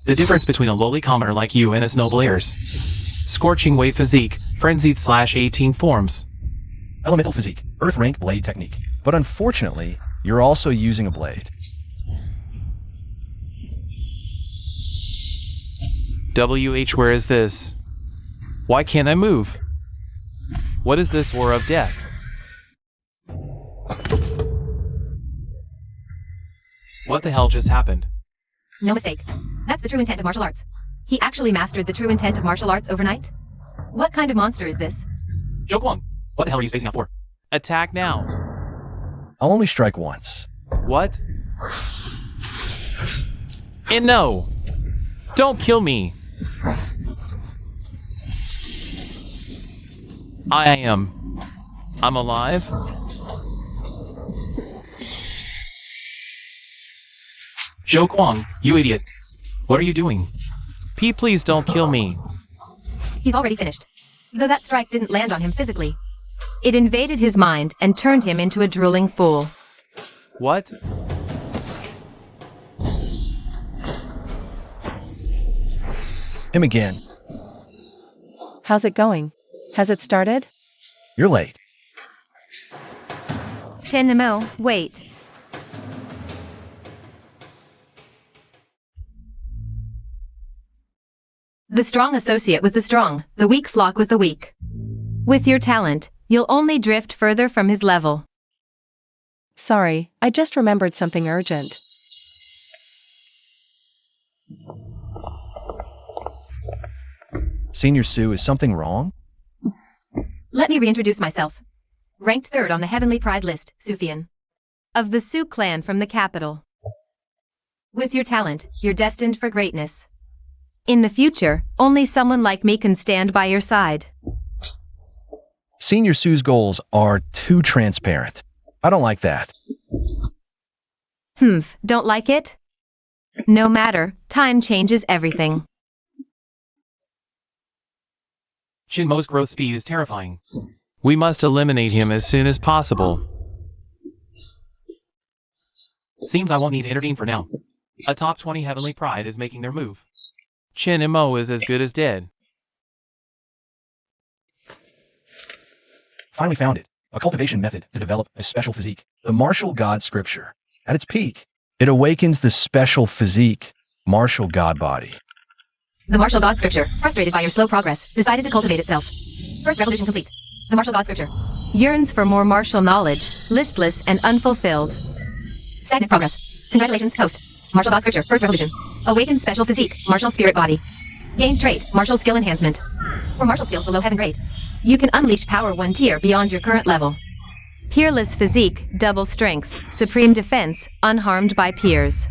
the difference between a lowly commoner like you and his noble heirs. Scorching wave physique, frenzied/18 forms. Elemental physique, earth rank blade technique. But unfortunately, you're also using a blade. WH, where is this? Why can't I move? What is this war of death? What the hell just happened? No mistake. That's the true intent of martial arts. He actually mastered the true intent of martial arts overnight? What kind of monster is this? Zhou Guang, what the hell are you spacing out for? Attack now. I'll only strike once. What? And no! Don't kill me! I'm alive? Zhou Guang, you idiot. What are you doing? Please don't kill me. He's already finished. Though that strike didn't land on him physically. It invaded his mind and turned him into a drooling fool. What? Him again. How's it going? Has it started? You're late. Chinemo, wait. The strong associate with the strong, the weak flock with the weak. With your talent, you'll only drift further from his level. Sorry, I just remembered something urgent. Senior Sue, is something wrong? Let me reintroduce myself. Ranked 3rd on the Heavenly Pride list, Sufian. Of the Sioux clan from the capital. With your talent, you're destined for greatness. In the future, only someone like me can stand by your side. Senior Sue's goals are too transparent. I don't like that. Don't like it? No matter, time changes everything. Shinmo's growth speed is terrifying. We must eliminate him as soon as possible. Seems I won't need to intervene for now. A top 20 Heavenly Pride is making their move. Shinmo is as good as dead. Finally found it. A cultivation method to develop a special physique. The martial god scripture. At its peak, it awakens the special physique, martial god body. The martial god scripture, frustrated by your slow progress, decided to cultivate itself. First revolution complete. The martial god scripture. Yearns for more martial knowledge, listless and unfulfilled. Stagnant progress. Congratulations, host. Martial god scripture, first revolution. Awakened special physique, martial spirit body. Gained trait, martial skill enhancement. For martial skills below heaven grade, you can unleash power 1 tier beyond your current level. Peerless physique, double strength, supreme defense, unharmed by peers.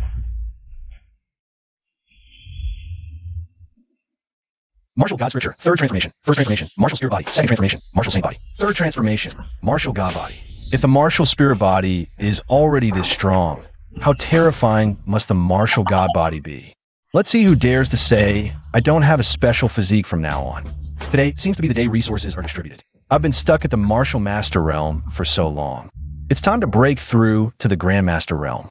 Martial god scripture. 3rd transformation. 1st transformation. Martial spirit body. 2nd transformation. Martial saint body. 3rd transformation. Martial god body. If the martial spirit body is already this strong, how terrifying must the martial god body be? Let's see who dares to say, I don't have a special physique from now on. Today seems to be the day resources are distributed. I've been stuck at the martial master realm for so long. It's time to break through to the grandmaster realm.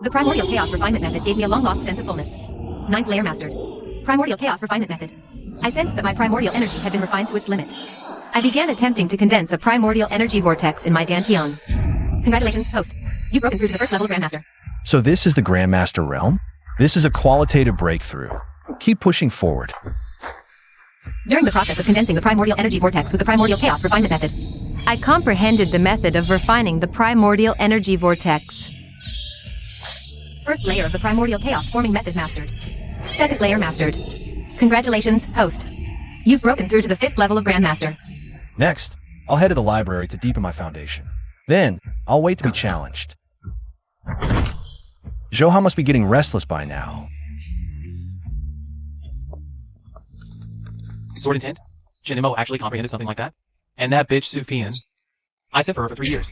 The primordial chaos refinement method gave me a long-lost sense of fullness. 9th layer mastered. Primordial chaos refinement method. I sensed that my primordial energy had been refined to its limit. I began attempting to condense a primordial energy vortex in my dantian. Congratulations, host. You've broken through to the 1st level of Grandmaster. So this is the grandmaster realm? This is a qualitative breakthrough. Keep pushing forward. During the process of condensing the primordial energy vortex with the primordial chaos refinement method, I comprehended the method of refining the primordial energy vortex. 1st layer of the primordial chaos forming method mastered. 2nd layer mastered. Congratulations, host. You've broken through to the 5th level of Grandmaster. Next, I'll head to the library to deepen my foundation. Then, I'll wait to be challenged. Johan must be getting restless by now. Sword intent? Shinmo actually comprehended something like that? And that bitch Sufian? I sent for her for 3 years.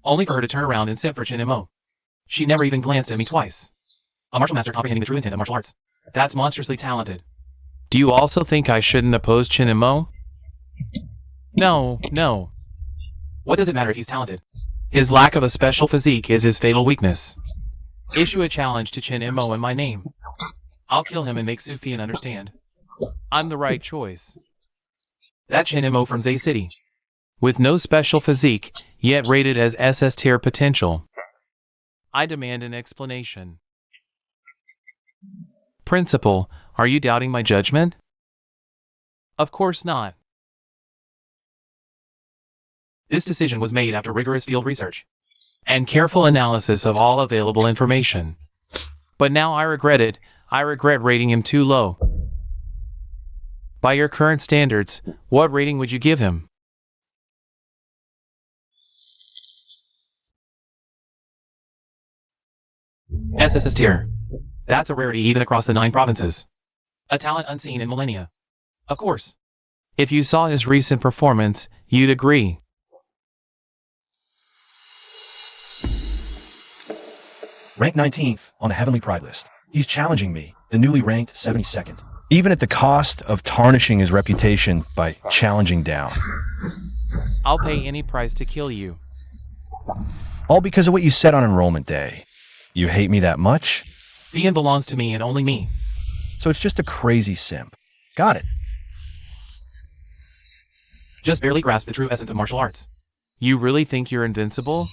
Only for her to turn around and sent for Shinmo. She never even glanced at me twice. A martial master comprehending the true intent of martial arts. That's monstrously talented. Do you also think I shouldn't oppose Shinmo? No. What does it matter if he's talented? His lack of a special physique is his fatal weakness. Issue a challenge to Shinmo in my name. I'll kill him and make Sufian understand. I'm the right choice. That Shinmo from Zay City. With no special physique, yet rated as SS tier potential. I demand an explanation. Principal, are you doubting my judgment? Of course not. This decision was made after rigorous field research and careful analysis of all available information. But now I regret it. I regret rating him too low. By your current standards, what rating would you give him? SSS tier. That's a rarity even across the 9 provinces. A talent unseen in millennia. Of course. If you saw his recent performance, you'd agree. Rank 19th on the Heavenly Pride list. He's challenging me, the newly ranked 72nd. Even at the cost of tarnishing his reputation by challenging down. I'll pay any price to kill you. All because of what you said on enrollment day. You hate me that much? Ian belongs to me and only me. So it's just a crazy simp. Got it. Just barely grasp the true essence of martial arts. You really think you're invincible?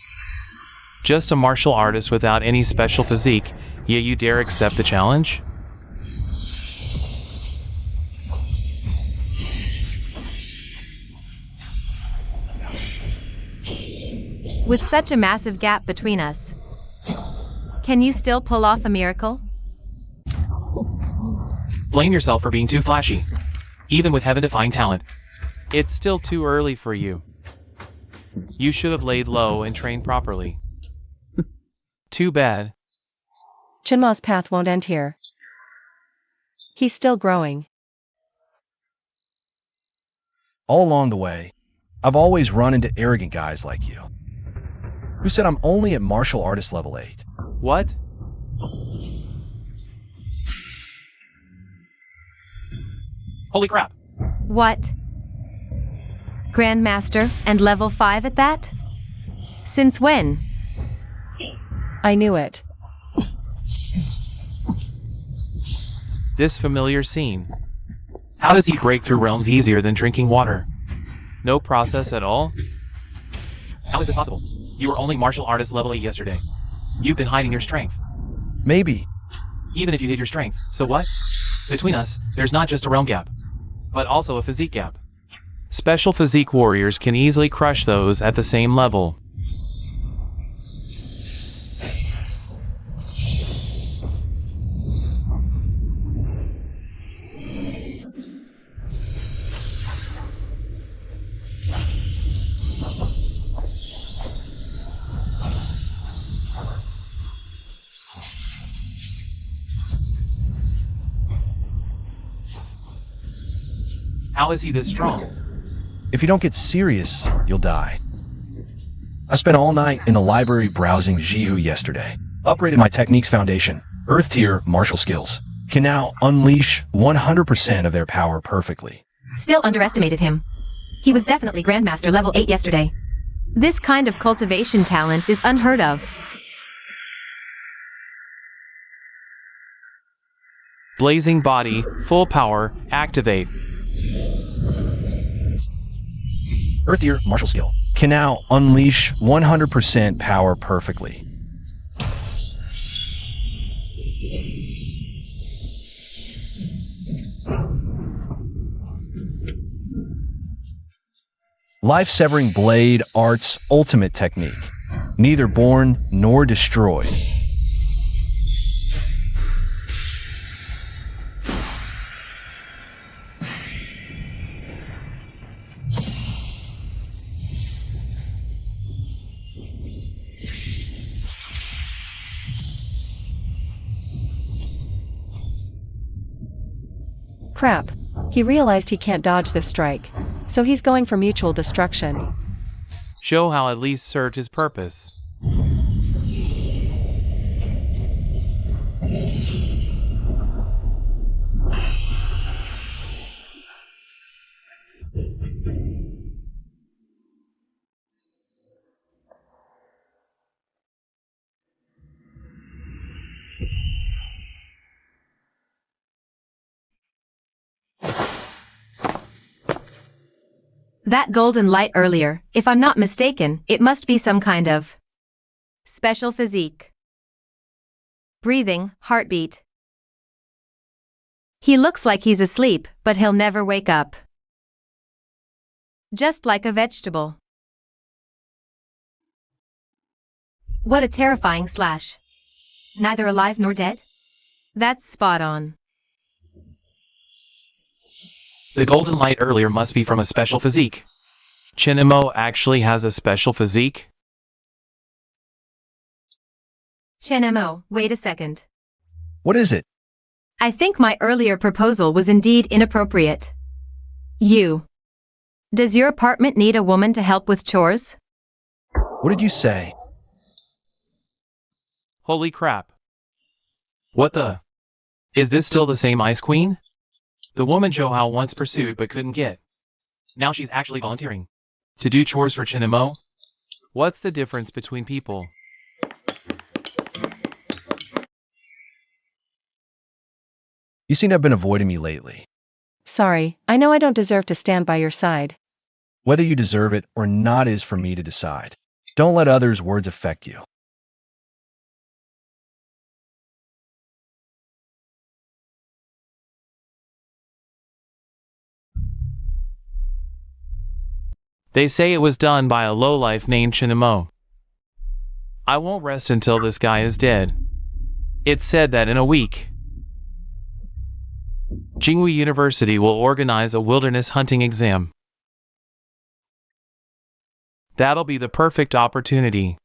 Just a martial artist without any special physique, yet you dare accept the challenge? With such a massive gap between us, Can you still pull off a miracle? Blame yourself for being too flashy. Even with heaven-defying talent, it's still too early for you. You should have laid low and trained properly. Too bad. Chinma's path won't end here. He's still growing. All along the way, I've always run into arrogant guys like you, who said I'm only at martial artist level 8. What? Holy crap. What? Grandmaster and level 5 at that? Since when? I knew it. This familiar scene. How does he break through realms easier than drinking water? No process at all? How is this possible? You were only martial artist level 8 yesterday. You've been hiding your strength. Maybe. Even if you hid your strengths, so what? Between us, there's not just a realm gap, but also a physique gap. Special physique warriors can easily crush those at the same level. How is he this strong? If you don't get serious, you'll die. I spent all night in the library browsing Jihu yesterday. Upgraded my techniques foundation. Earth tier martial skills can now unleash 100% of their power perfectly. Still underestimated him. He was definitely Grandmaster level 8 yesterday. This kind of cultivation talent is unheard of. Blazing body, full power, activate. Earth tier martial skill can now unleash 100% power perfectly. Life-severing blade arts ultimate technique. Neither born nor destroyed. Crap. He realized he can't dodge this strike, so he's going for mutual destruction. Show how at least served his purpose. That golden light earlier, if I'm not mistaken, it must be some kind of special physique. Breathing, heartbeat. He looks like he's asleep, but he'll never wake up. Just like a vegetable. What a terrifying slash. Neither alive nor dead? That's spot on. The golden light earlier must be from a special physique. Chinimo actually has a special physique? Chenemo, wait a second. What is it? I think my earlier proposal was indeed inappropriate. Does your apartment need a woman to help with chores? What did you say? Holy crap. What the? Is this still the same Ice Queen? The woman Johao once pursued but couldn't get. Now she's actually volunteering to do chores for Chinimo? What's the difference between people? You seem to have been avoiding me lately. Sorry, I know I don't deserve to stand by your side. Whether you deserve it or not is for me to decide. Don't let others' words affect you. They say it was done by a lowlife named Chinimo. I won't rest until this guy is dead. It said that in a week, Jingwu University will organize a wilderness hunting exam. That'll be the perfect opportunity.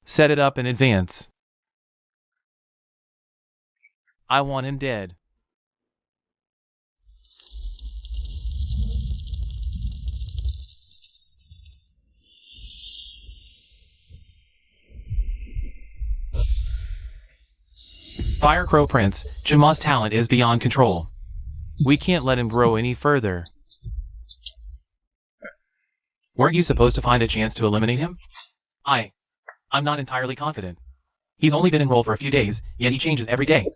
Set it up in advance. I want him dead. Fire Crow Prince, Jama's talent is beyond control. We can't let him grow any further. Weren't you supposed to find a chance to eliminate him? I'm not entirely confident. He's only been enrolled for a few days, yet he changes every day.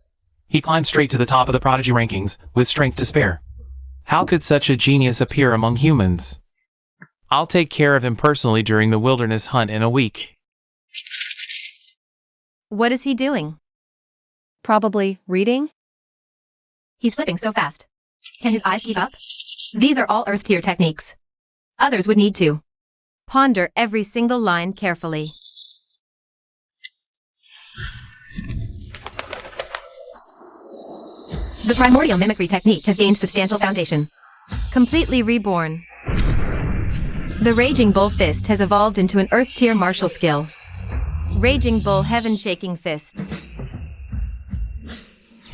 He climbed straight to the top of the prodigy rankings, with strength to spare. How could such a genius appear among humans? I'll take care of him personally during the wilderness hunt in a week. What is he doing? Probably reading? He's flipping so fast. Can his eyes keep up? These are all Earth tier techniques. Others would need to. Ponder every single line carefully. The primordial mimicry technique has gained substantial foundation. Completely reborn. The Raging Bull Fist has evolved into an Earth tier martial skill. Raging Bull Heaven Shaking Fist.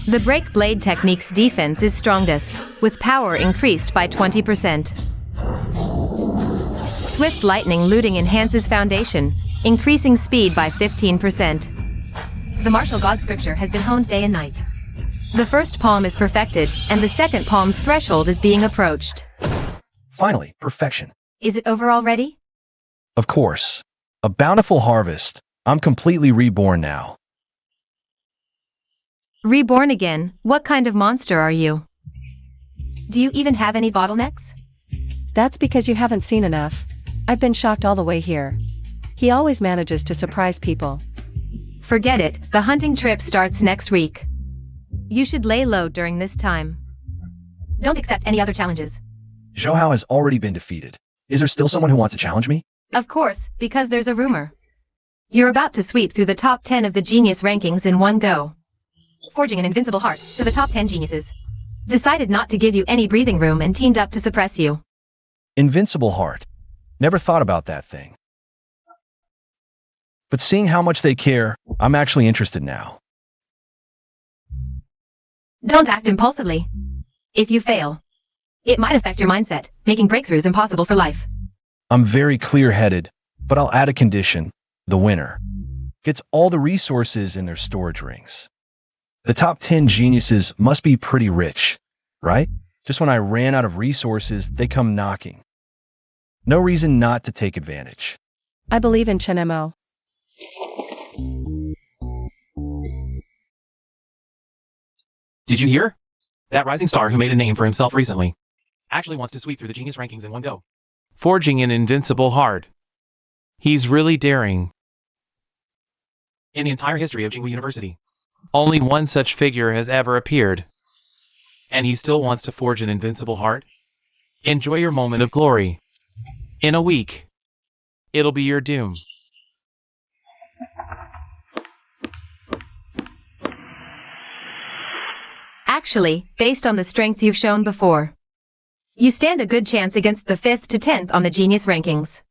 The Break Blade technique's defense is strongest, with power increased by 20%. Swift Lightning Looting enhances foundation, increasing speed by 15%. The martial god scripture has been honed day and night. The first palm is perfected, and the second palm's threshold is being approached. Finally, perfection. Is it over already? Of course. A bountiful harvest. I'm completely reborn now. Reborn again, what kind of monster are you? Do you even have any bottlenecks? That's because you haven't seen enough. I've been shocked all the way here. He always manages to surprise people. Forget it, the hunting trip starts next week. You should lay low during this time. Don't accept any other challenges. Zhou has already been defeated. Is there still someone who wants to challenge me? Of course, because there's a rumor. You're about to sweep through the top 10 of the genius rankings in one go. Forging an invincible heart, so the top 10 geniuses decided not to give you any breathing room and teamed up to suppress you. Invincible heart. Never thought about that thing. But seeing how much they care, I'm actually interested now. Don't act impulsively. If you fail, it might affect your mindset, making breakthroughs impossible for life. I'm very clear-headed, but I'll add a condition. The winner gets all the resources in their storage rings. The top 10 geniuses must be pretty rich, right? Just when I ran out of resources, they come knocking. No reason not to take advantage. I believe in Chenemo. Did you hear? That rising star who made a name for himself recently actually wants to sweep through the genius rankings in one go. Forging an invincible heart. He's really daring. In the entire history of Jingwu University, only one such figure has ever appeared. And he still wants to forge an invincible heart? Enjoy your moment of glory. In a week, it'll be your doom. Actually, based on the strength you've shown before, you stand a good chance against the 5th to 10th on the genius rankings.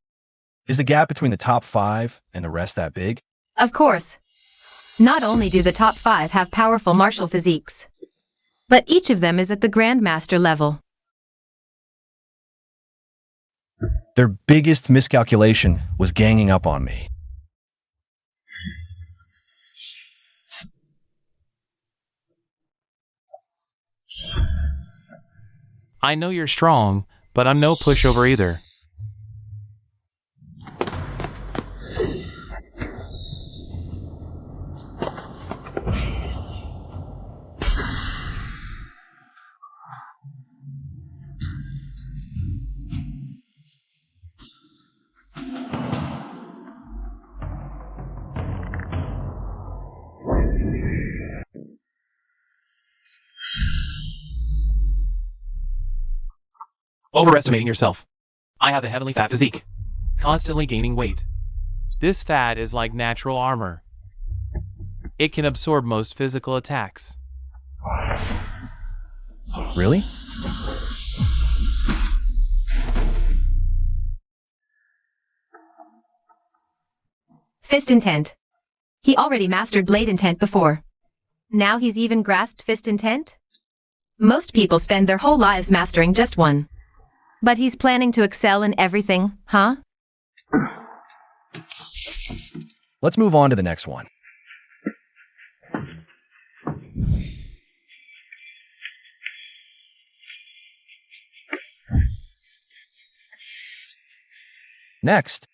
Is the gap between the top 5 and the rest that big? Of course. Not only do the top 5 have powerful martial physiques, but each of them is at the Grandmaster level. Their biggest miscalculation was ganging up on me. I know you're strong, but I'm no pushover either. Overestimating yourself. I have a heavily fat physique, constantly gaining weight. This fat is like natural armor. It can absorb most physical attacks. Really? Fist intent. He already mastered blade intent before. Now he's even grasped fist intent? Most people spend their whole lives mastering just one. But he's planning to excel in everything, huh? Let's move on to the next one. Next.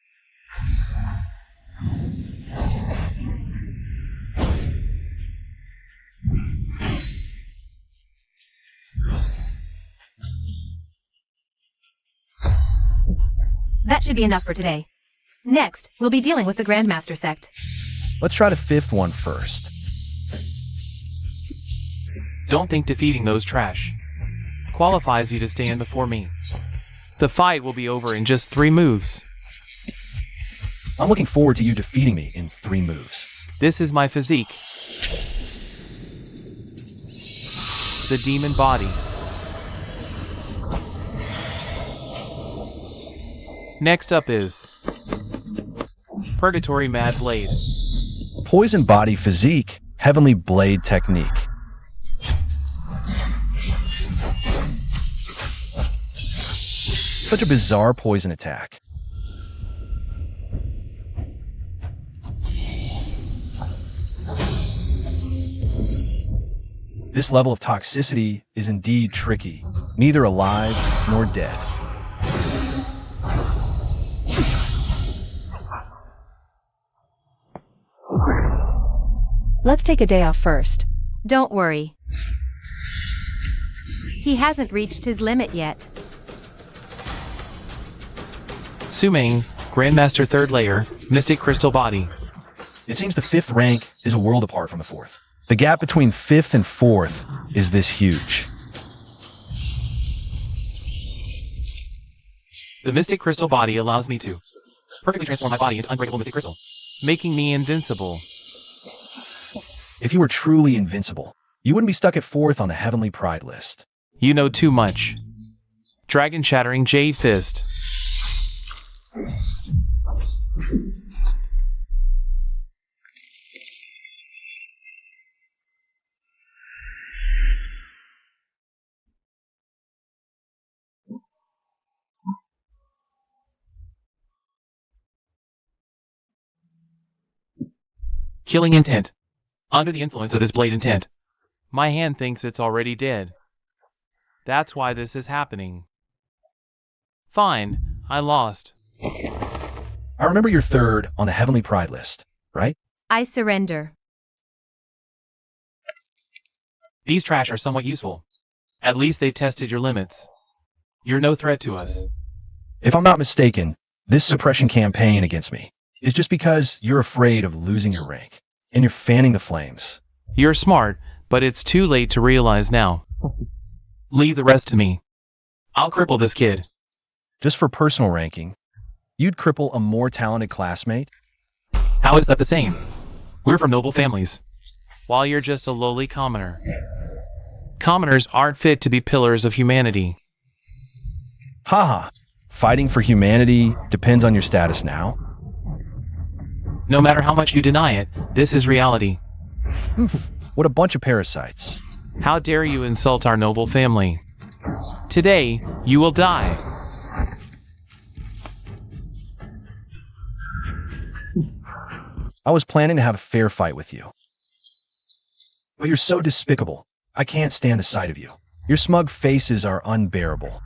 That should be enough for today. Next, we'll be dealing with the Grandmaster sect. Let's try the fifth one first. Don't think defeating those trash qualifies you to stand before me. The fight will be over in just 3 moves. I'm looking forward to you defeating me in 3 moves. This is my physique. The demon body. Next up is Purgatory Mad Blade. Poison body physique, heavenly blade technique. Such a bizarre poison attack. This level of toxicity is indeed tricky, neither alive nor dead. Let's take a day off first. Don't worry. He hasn't reached his limit yet. Sumang, Grandmaster 3rd Layer, Mystic Crystal Body. It seems the 5th rank is a world apart from the 4th. The gap between 5th and 4th is this huge. The Mystic Crystal Body allows me to perfectly transform my body into unbreakable Mystic Crystal, making me invincible. If you were truly invincible, you wouldn't be stuck at 4th on the Heavenly Pride list. You know too much. Dragon Shattering Jade Fist. Killing intent. Under the influence of this blade intent, my hand thinks it's already dead. That's why this is happening. Fine, I lost. I remember you're 3rd on the Heavenly Pride list, right? I surrender. These trash are somewhat useful. At least they tested your limits. You're no threat to us. If I'm not mistaken, this suppression campaign against me is just because you're afraid of losing your rank, and you're fanning the flames. You're smart, but it's too late to realize now. Leave the rest to me. I'll cripple this kid. Just for personal ranking, you'd cripple a more talented classmate? How is that the same? We're from noble families, while you're just a lowly commoner. Commoners aren't fit to be pillars of humanity. Haha, fighting for humanity depends on your status now? No matter how much you deny it, this is reality. What a bunch of parasites. How dare you insult our noble family? Today, you will die. I was planning to have a fair fight with you. But you're so despicable. I can't stand the sight of you. Your smug faces are unbearable.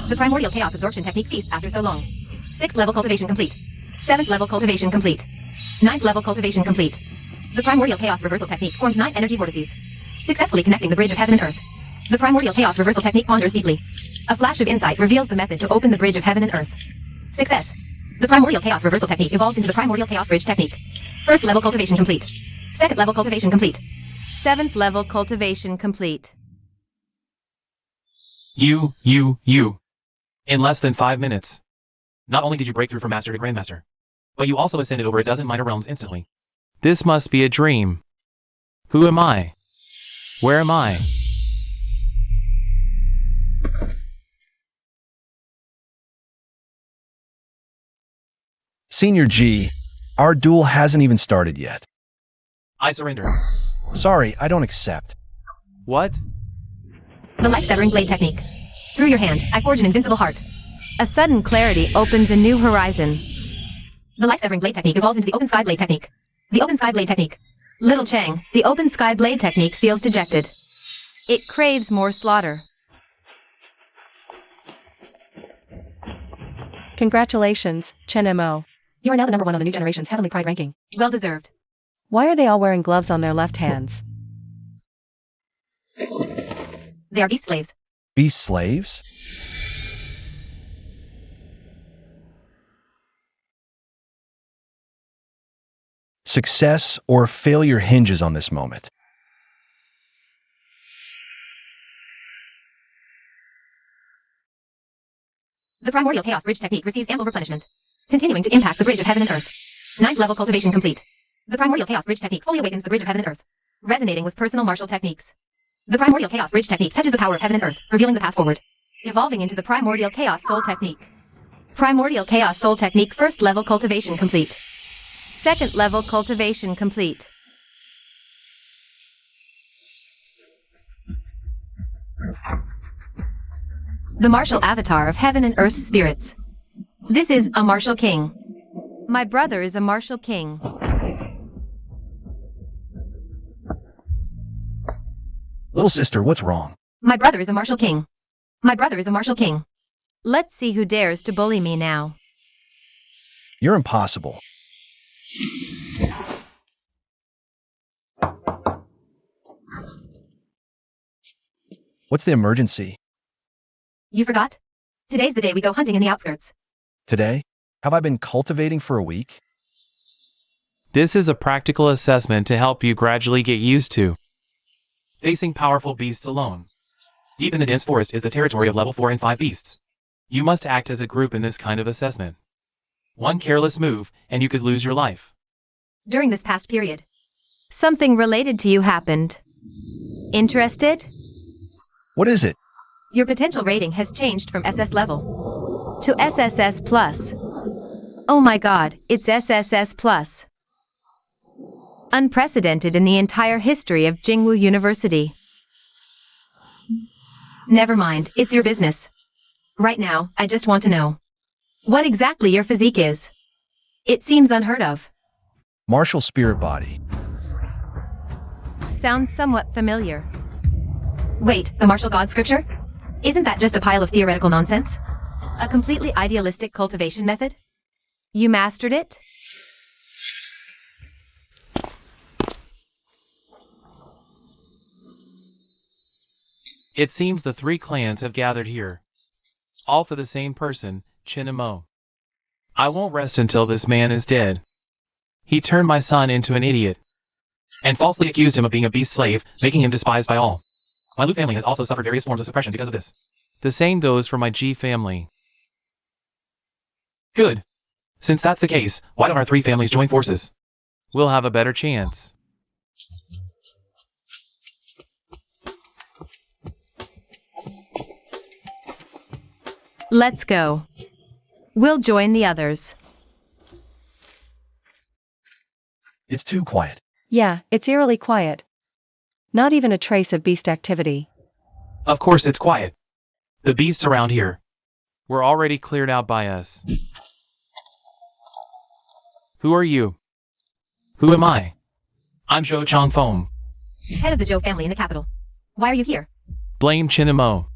The primordial chaos absorption technique feasts after so long. 6th level cultivation complete. 7th level cultivation complete. 9th level cultivation complete. The primordial chaos reversal technique forms 9 energy vortices, successfully connecting the bridge of heaven and earth. The primordial chaos reversal technique ponders deeply. A flash of insight reveals the method to open the bridge of heaven and earth. Success. The primordial chaos reversal technique evolves into the primordial chaos bridge technique. 1st level cultivation complete. 2nd level cultivation complete. 7th level cultivation complete. You. In less than 5 minutes. Not only did you break through from Master to Grandmaster, but you also ascended over a dozen minor realms instantly. This must be a dream. Who am I? Where am I? Senior G, our duel hasn't even started yet. I surrender. Sorry, I don't accept. What? The life-severing blade technique. Through your hand, I forge an invincible heart. A sudden clarity opens a new horizon. The life-severing blade technique evolves into the open sky blade technique. The open sky blade technique. Little Chang, the open sky blade technique feels dejected. It craves more slaughter. Congratulations, Chen Mo. You are now the number 1 on the new generation's Heavenly Pride ranking. Well deserved. Why are they all wearing gloves on their left hands? They are beast slaves. Beast slaves? Success or failure hinges on this moment. The primordial chaos bridge technique receives ample replenishment, continuing to impact the bridge of heaven and earth. 9th level cultivation complete. The primordial chaos bridge technique fully awakens the bridge of heaven and earth, resonating with personal martial techniques. The primordial chaos bridge technique touches the power of heaven and earth, revealing the path forward, evolving into the primordial chaos soul technique. Primordial chaos soul technique 1st level cultivation complete. 2nd level cultivation complete. The martial avatar of heaven and earth spirits. This is a martial king. My brother is a martial king. Little sister, what's wrong? My brother is a martial king. My brother is a martial king. Let's see who dares to bully me now. You're impossible. What's the emergency? You forgot? Today's the day we go hunting in the outskirts. Today? Have I been cultivating for a week? This is a practical assessment to help you gradually get used to facing powerful beasts alone. Deep in the dense forest is the territory of level 4 and 5 beasts. You must act as a group in this kind of assessment. One careless move, and you could lose your life. During this past period, Something related to you happened. Interested? What is it? your potential rating has changed from SS level. To SSS Plus. Oh my god, it's SSS Plus. Unprecedented in the entire history of Jingwu University. Never mind, it's your business. Right now, I just want to know what exactly your physique is. It seems unheard of. Martial spirit body. Sounds somewhat familiar. Wait, the martial god scripture? Isn't that just a pile of theoretical nonsense? A completely idealistic cultivation method? You mastered it? It seems the 3 clans have gathered here. All for the same person, Chen Mo. I won't rest until this man is dead. He turned my son into an idiot, and falsely accused him of being a beast slave, making him despised by all. My Lu family has also suffered various forms of suppression because of this. The same goes for my G family. Good. Since that's the case, why don't our 3 families join forces? We'll have a better chance. Let's go. We'll join the others. It's too quiet. Yeah, it's eerily quiet. Not even a trace of beast activity. Of course it's quiet. The beasts around here were already cleared out by us. Who are you? Who am I? I'm Zhou Changfeng. Head of the Zhou family in the capital. Why are you here? Blame Chen Mo.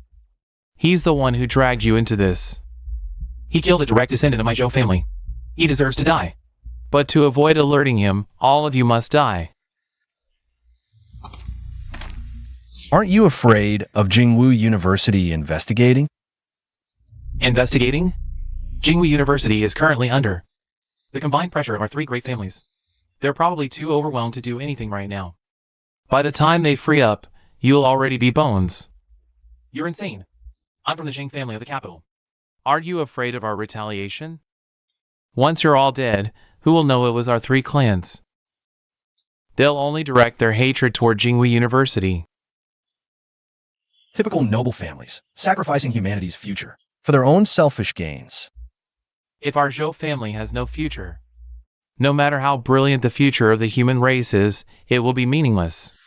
He's the one who dragged you into this. He killed a direct descendant of my Zhou family. He deserves to die. But to avoid alerting him, all of you must die. Aren't you afraid of Jingwu University investigating? Investigating? Jingwu University is currently under the combined pressure of our 3 great families. They're probably too overwhelmed to do anything right now. By the time they free up, you'll already be bones. You're insane. I'm from the Zhang family of the capital. Are you afraid of our retaliation? Once you're all dead, who will know it was our 3 clans? They'll only direct their hatred toward Jinghui University. Typical noble families, sacrificing humanity's future for their own selfish gains. If our Zhou family has no future, no matter how brilliant the future of the human race is, it will be meaningless.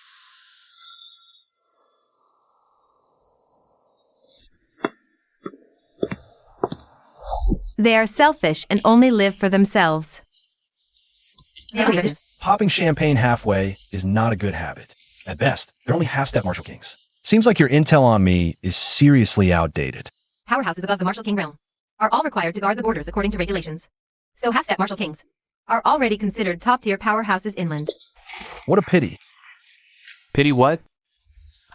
They are selfish and only live for themselves. Popping champagne halfway is not a good habit. At best, they're only half-step martial kings. Seems like your intel on me is seriously outdated. Powerhouses above the Martial King realm are all required to guard the borders according to regulations. So half-step Martial Kings are already considered top-tier powerhouses inland. What a pity. Pity what?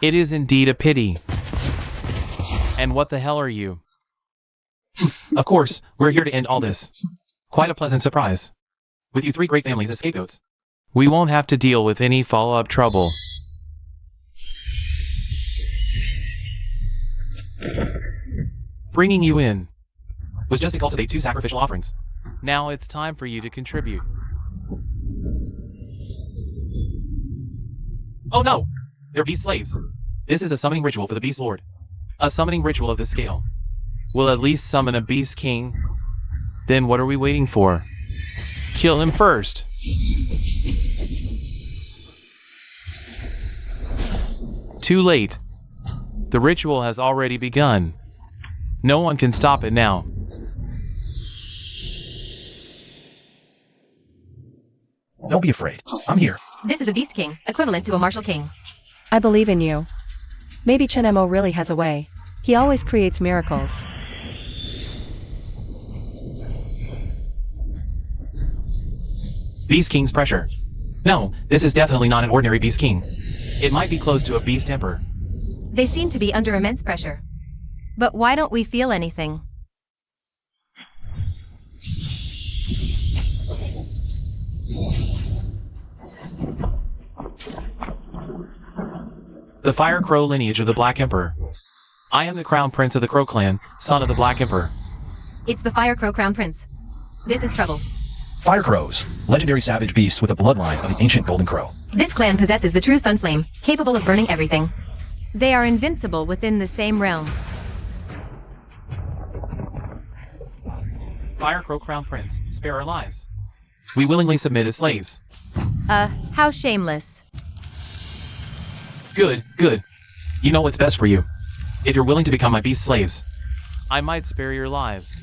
It is indeed a pity. And what the hell are you? Of course, we're here to end all this. Quite a pleasant surprise. With you 3 great families as scapegoats. We won't have to deal with any follow-up trouble. Bringing you in was just to cultivate 2 sacrificial offerings. Now it's time for you to contribute. Oh no! They're beast slaves. This is a summoning ritual for the Beast Lord. A summoning ritual of this scale will at least summon a Beast King. Then what are we waiting for? Kill him first. Too late. The ritual has already begun. No one can stop it now. Don't be afraid. I'm here. This is a Beast King, equivalent to a Martial King. I believe in you. Maybe Chinemo really has a way. He always creates miracles. Beast King's pressure. No, this is definitely not an ordinary Beast King. It might be close to a Beast Emperor. They seem to be under immense pressure. But why don't we feel anything? The Fire Crow lineage of the Black Emperor. I am the Crown Prince of the Crow Clan, son of the Black Emperor. It's the Fire Crow Crown Prince. This is trouble. Fire Crows, legendary savage beasts with a bloodline of the ancient Golden Crow. This clan possesses the true Sun Flame, capable of burning everything. They are invincible within the same realm. Fire Crow Crown Prince, spare our lives. We willingly submit as slaves. How shameless. Good, good. You know what's best for you. If you're willing to become my beast slaves, I might spare your lives.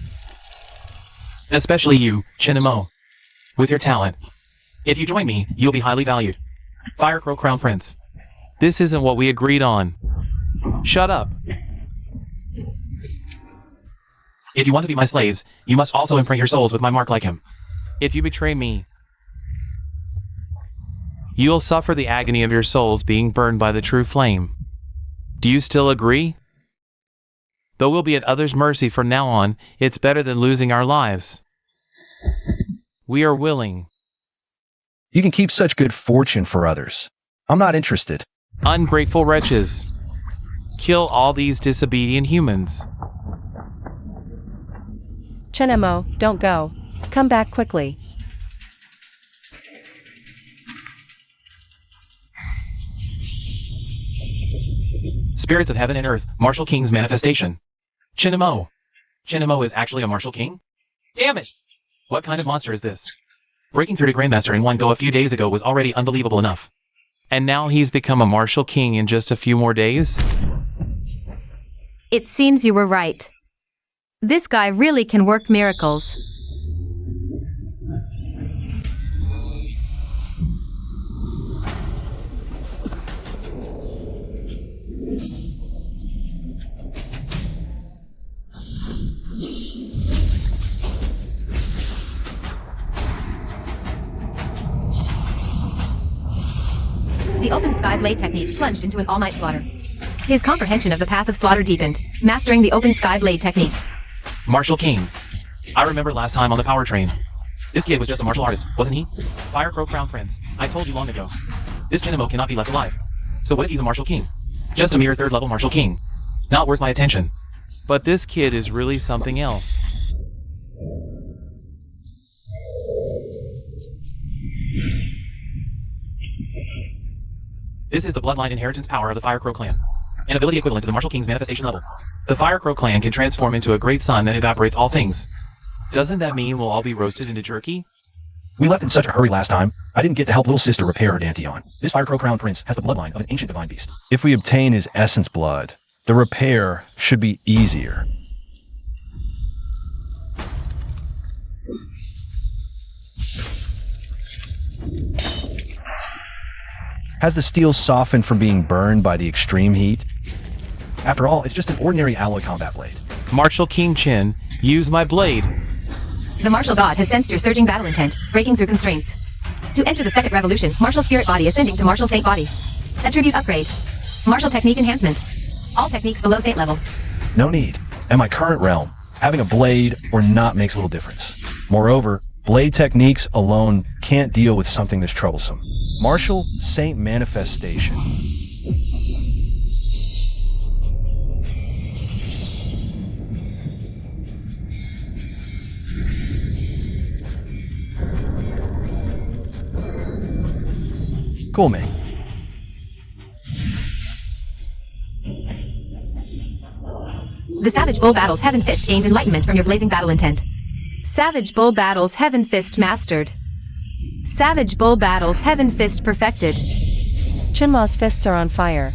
Especially you, Chinemo. With your talent. If you join me, you'll be highly valued. Fire Crow Crown Prince. This isn't what we agreed on. Shut up. If you want to be my slaves, you must also imprint your souls with my mark like him. If you betray me, you'll suffer the agony of your souls being burned by the true flame. Do you still agree? Though we'll be at others' mercy from now on, it's better than losing our lives. We are willing. You can keep such good fortune for others. I'm not interested. Ungrateful wretches. Kill all these disobedient humans. Chinemo, don't go. Come back quickly. Spirits of heaven and earth, Martial King's manifestation. Chinemo. Chinemo is actually a Martial King? Damn it! What kind of monster is this? Breaking through to Grandmaster in one go a few days ago was already unbelievable enough. And now he's become a Martial King in just a few more days? It seems you were right. This guy really can work miracles. The open sky blade technique plunged into an all-night slaughter. His comprehension of the path of slaughter deepened, mastering the open sky blade technique. Martial King. I remember last time on the power train. This kid was just a martial artist, wasn't he? Fire Crow Crown Prince. I told you long ago. This Chinamo cannot be left alive. So what if he's a martial king? Just a mere third-level martial king. Not worth my attention. But this kid is really something else. This is the bloodline inheritance power of the Fire Crow clan. An ability equivalent to the Martial King's manifestation level. The Fire Crow clan can transform into a great sun that evaporates all things. Doesn't that mean we'll all be roasted into jerky? We left in such a hurry last time, I didn't get to help little sister repair her Danteon. This Fire Crow Crown Prince has the bloodline of an ancient divine beast. If we obtain his essence blood, the repair should be easier. Has the steel softened from being burned by the extreme heat? After all, it's just an ordinary alloy combat blade. Martial King Chin, use my blade. The martial god has sensed your surging battle intent, breaking through constraints. To enter the second revolution, martial spirit body ascending to martial saint body. Attribute upgrade. Martial technique enhancement. All techniques below saint level. No need. In my current realm, having a blade or not makes little difference. Moreover, blade techniques alone can't deal with something this troublesome. Martial Saint Manifestation. Cool, mate. The Savage Bull Battles Heaven Fist gains enlightenment from your blazing battle intent. Savage Bull Battles Heaven Fist mastered. Savage Bull Battles Heaven Fist perfected. Chinma's fists are on fire.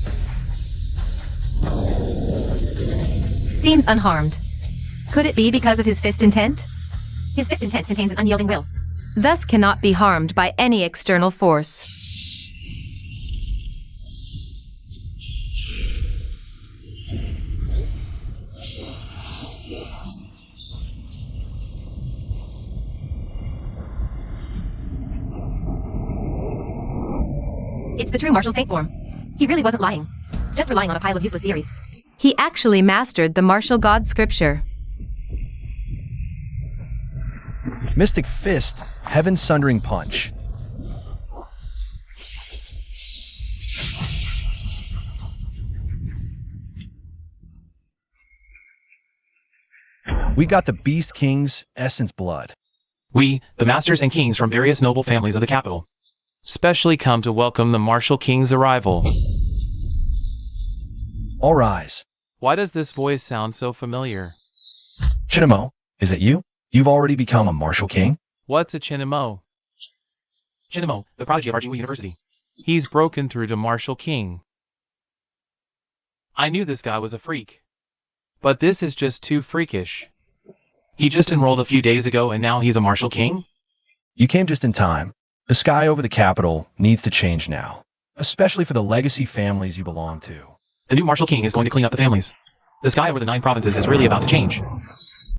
Seems unharmed. Could it be because of his fist intent? His fist intent contains an unyielding will. Thus cannot be harmed by any external force. It's the true martial saint form. He really wasn't lying. Just relying on a pile of useless theories. He actually mastered the martial god scripture. Mystic Fist, Heaven Sundering Punch. We got the Beast King's essence blood. We, the masters and kings from various noble families of the capital, specially come to welcome the Martial King's arrival. All rise. Why does this voice sound so familiar? Chinamo, is it you? You've already become a Martial King? What's a Chinamo? Chinamo, the prodigy of Arjun University. He's broken through to Martial King. I knew this guy was a freak. But this is just too freakish. He just enrolled a few days ago and now he's a Martial King? You came just in time. The sky over the capital needs to change now, especially for the legacy families you belong to. The new Martial King is going to clean up the families. The sky over the 9 provinces is really about to change.